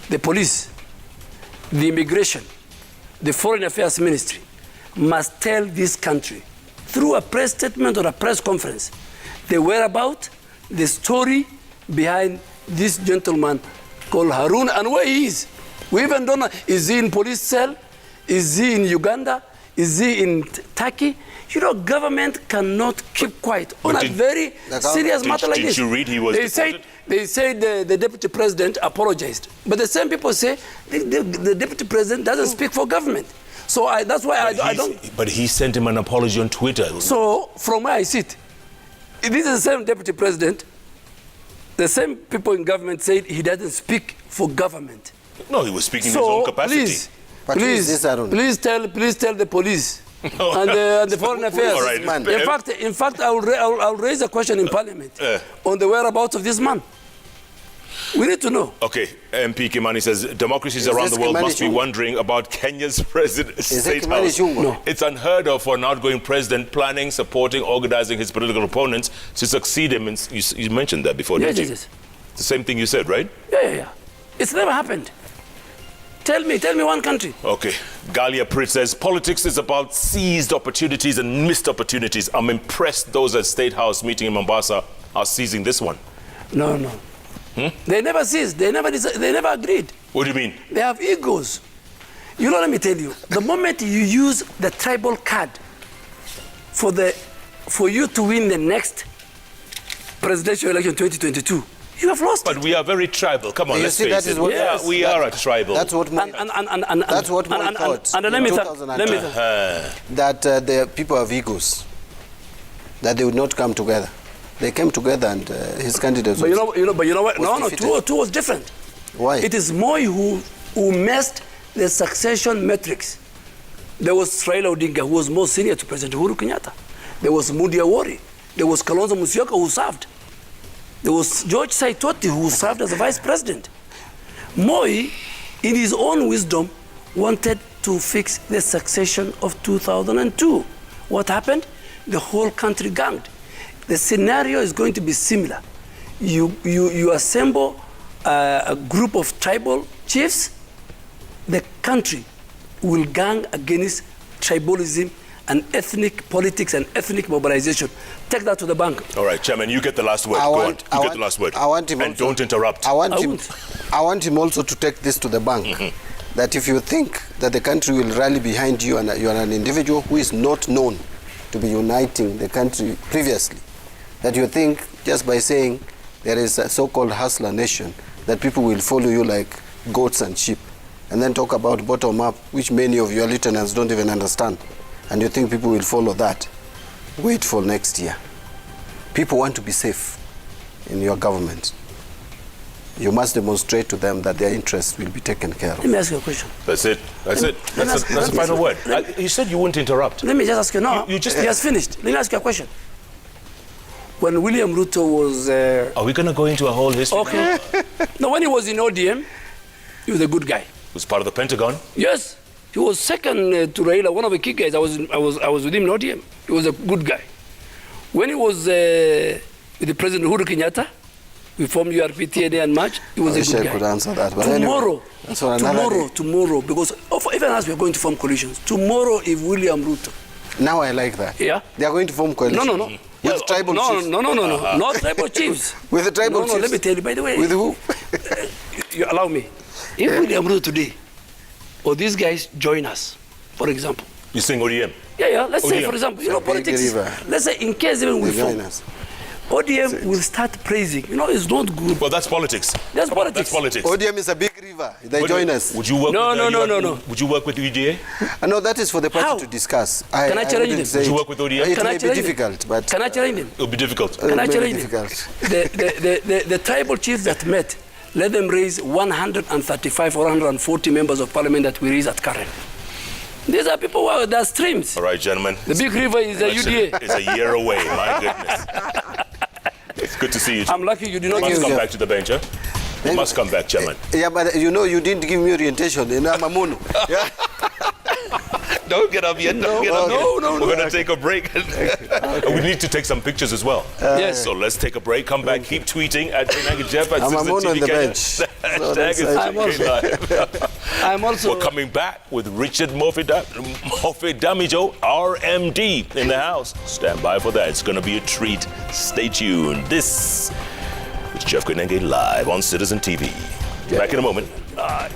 [SPEAKER 2] the police, the immigration, the foreign affairs ministry must tell this country through a press statement or a press conference the whereabouts, the story behind this gentleman called Harun and where he is. We even don't know, is he in police cell? Is he in Uganda? Is he in Turkey? You know, government cannot keep quiet on a very serious matter like this.
[SPEAKER 1] Did you read he was deported?
[SPEAKER 2] They said the deputy president apologized. But the same people say the deputy president doesn't speak for government. So that's why I don't...
[SPEAKER 1] But he sent him an apology on Twitter.
[SPEAKER 2] So from where I sit, this is the same deputy president. The same people in government said he doesn't speak for government.
[SPEAKER 1] No, he was speaking in his own capacity.
[SPEAKER 2] Please tell the police and the foreign affairs.
[SPEAKER 1] All right.
[SPEAKER 2] In fact, I'll raise a question in Parliament on the whereabouts of this man. We need to know.
[SPEAKER 1] Okay, MP Kimani says democracies around the world must be wondering about Kenya's state house.
[SPEAKER 2] No.
[SPEAKER 1] It's unheard of for an outgoing president planning, supporting, organizing his political opponents to succeed him. You mentioned that before, didn't you?
[SPEAKER 2] Yes.
[SPEAKER 1] The same thing you said, right?
[SPEAKER 2] Yeah. It's never happened. Tell me one country.
[SPEAKER 1] Okay. Galia Prit says politics is about seized opportunities and missed opportunities. I'm impressed those at State House meeting in Mombasa are seizing this one.
[SPEAKER 2] No. They never seized. They never agreed.
[SPEAKER 1] What do you mean?
[SPEAKER 2] They have egos. You know, let me tell you, the moment you use the tribal card for you to win the next presidential election 2022, you have lost.
[SPEAKER 1] But we are very tribal. Come on, let's face it. We are a tribal.
[SPEAKER 3] That's what Moi thought.
[SPEAKER 2] And let me
[SPEAKER 3] that the people have egos, that they would not come together. They came together, and his candidates.
[SPEAKER 2] But you know what? No. Two was different.
[SPEAKER 3] Why?
[SPEAKER 2] It is Moi who messed the succession metrics. There was Raila Odinga, who was more senior to President Uhuru Kenyatta. There was Mudi Awori. There was Kalonzo Musyoka, who served. There was George Saitoti, who served as a vice president. Moi, in his own wisdom, wanted to fix the succession of 2002. What happened? The whole country ganged. The scenario is going to be similar. You assemble a group of tribal chiefs, the country will gang against tribalism and ethnic politics and ethnic mobilization. Take that to the bank.
[SPEAKER 1] All right, Chairman, you get the last word. Go on. You get the last word.
[SPEAKER 3] I want him
[SPEAKER 1] and
[SPEAKER 3] also,
[SPEAKER 1] don't interrupt.
[SPEAKER 3] I want him also to take this to the bank. That if you think that the country will rally behind you and you are an individual who is not known to be uniting the country previously, that you think just by saying there is a so-called hustler nation, that people will follow you like goats and sheep, and then talk about bottom-up, which many of your lieutenants don't even understand, and you think people will follow that. Wait for next year. People want to be safe in your government. You must demonstrate to them that their interests will be taken care of.
[SPEAKER 2] Let me ask you a question.
[SPEAKER 1] That's it. That's the final word. You said you wouldn't interrupt.
[SPEAKER 2] Let me just ask you. No, you just finished. Let me ask you a question. When William Ruto was...
[SPEAKER 1] Are we going to go into a whole history?
[SPEAKER 2] Okay. No, when he was in ODM, he was a good guy.
[SPEAKER 1] He was part of the Pentagon?
[SPEAKER 2] Yes. He was second to Raila, one of the key guys. I was with him in ODM. He was a good guy. When he was with the President Uhuru Kenyatta, we formed URP-TNA and March, he was a good guy.
[SPEAKER 3] Could answer that, but
[SPEAKER 2] tomorrow, because even as we are going to form coalitions, tomorrow if William Ruto...
[SPEAKER 3] Now I like that.
[SPEAKER 2] Yeah.
[SPEAKER 3] They are going to form coalitions.
[SPEAKER 2] No.
[SPEAKER 3] With tribal chiefs?
[SPEAKER 2] No. Not tribal chiefs.
[SPEAKER 3] With the tribal chiefs?
[SPEAKER 2] No, let me tell you, by the way.
[SPEAKER 3] With who?
[SPEAKER 2] You allow me. If William Ruto today, or these guys join us, for example.
[SPEAKER 1] You saying ODM?
[SPEAKER 2] Yeah. Let's say, for example, politics. Let's say, in case even we form, ODM will start praising. It's not good.
[SPEAKER 1] Well, that's politics.
[SPEAKER 2] That's politics.
[SPEAKER 3] ODM is a big river. They join us.
[SPEAKER 1] Would you work
[SPEAKER 2] No.
[SPEAKER 1] Would you work with UDA?
[SPEAKER 3] No, that is for the party to discuss.
[SPEAKER 2] Can I challenge them?
[SPEAKER 1] Would you work with ODM?
[SPEAKER 3] It may be difficult, but...
[SPEAKER 2] Can I challenge them?
[SPEAKER 1] It will be difficult.
[SPEAKER 2] Can I challenge them? The tribal chiefs that met, let them raise 135 or 140 members of parliament that we raise at Karen. These are people who are streams.
[SPEAKER 1] All right, gentlemen.
[SPEAKER 2] The big river is the UDA.
[SPEAKER 1] It's a year away, my goodness. It's good to see you.
[SPEAKER 2] I'm lucky you did not
[SPEAKER 1] come back to the bench, huh? You must come back, Chairman.
[SPEAKER 3] Yeah, but you didn't give me orientation. I'm a mono. Yeah.
[SPEAKER 1] Don't get up yet.
[SPEAKER 2] No.
[SPEAKER 1] We're going to take a break. We need to take some pictures as well.
[SPEAKER 2] Yes.
[SPEAKER 1] So let's take a break. Come back. Keep tweeting at Koinange Jeff at
[SPEAKER 3] I'm a mono on the bench.
[SPEAKER 2] I'm also...
[SPEAKER 1] We're coming back with Richard Mofidamijo, RMD, in the house. Stand by for that. It's going to be a treat. Stay tuned. This is Jeff Koinange live on Citizen TV. Back in a moment. Bye.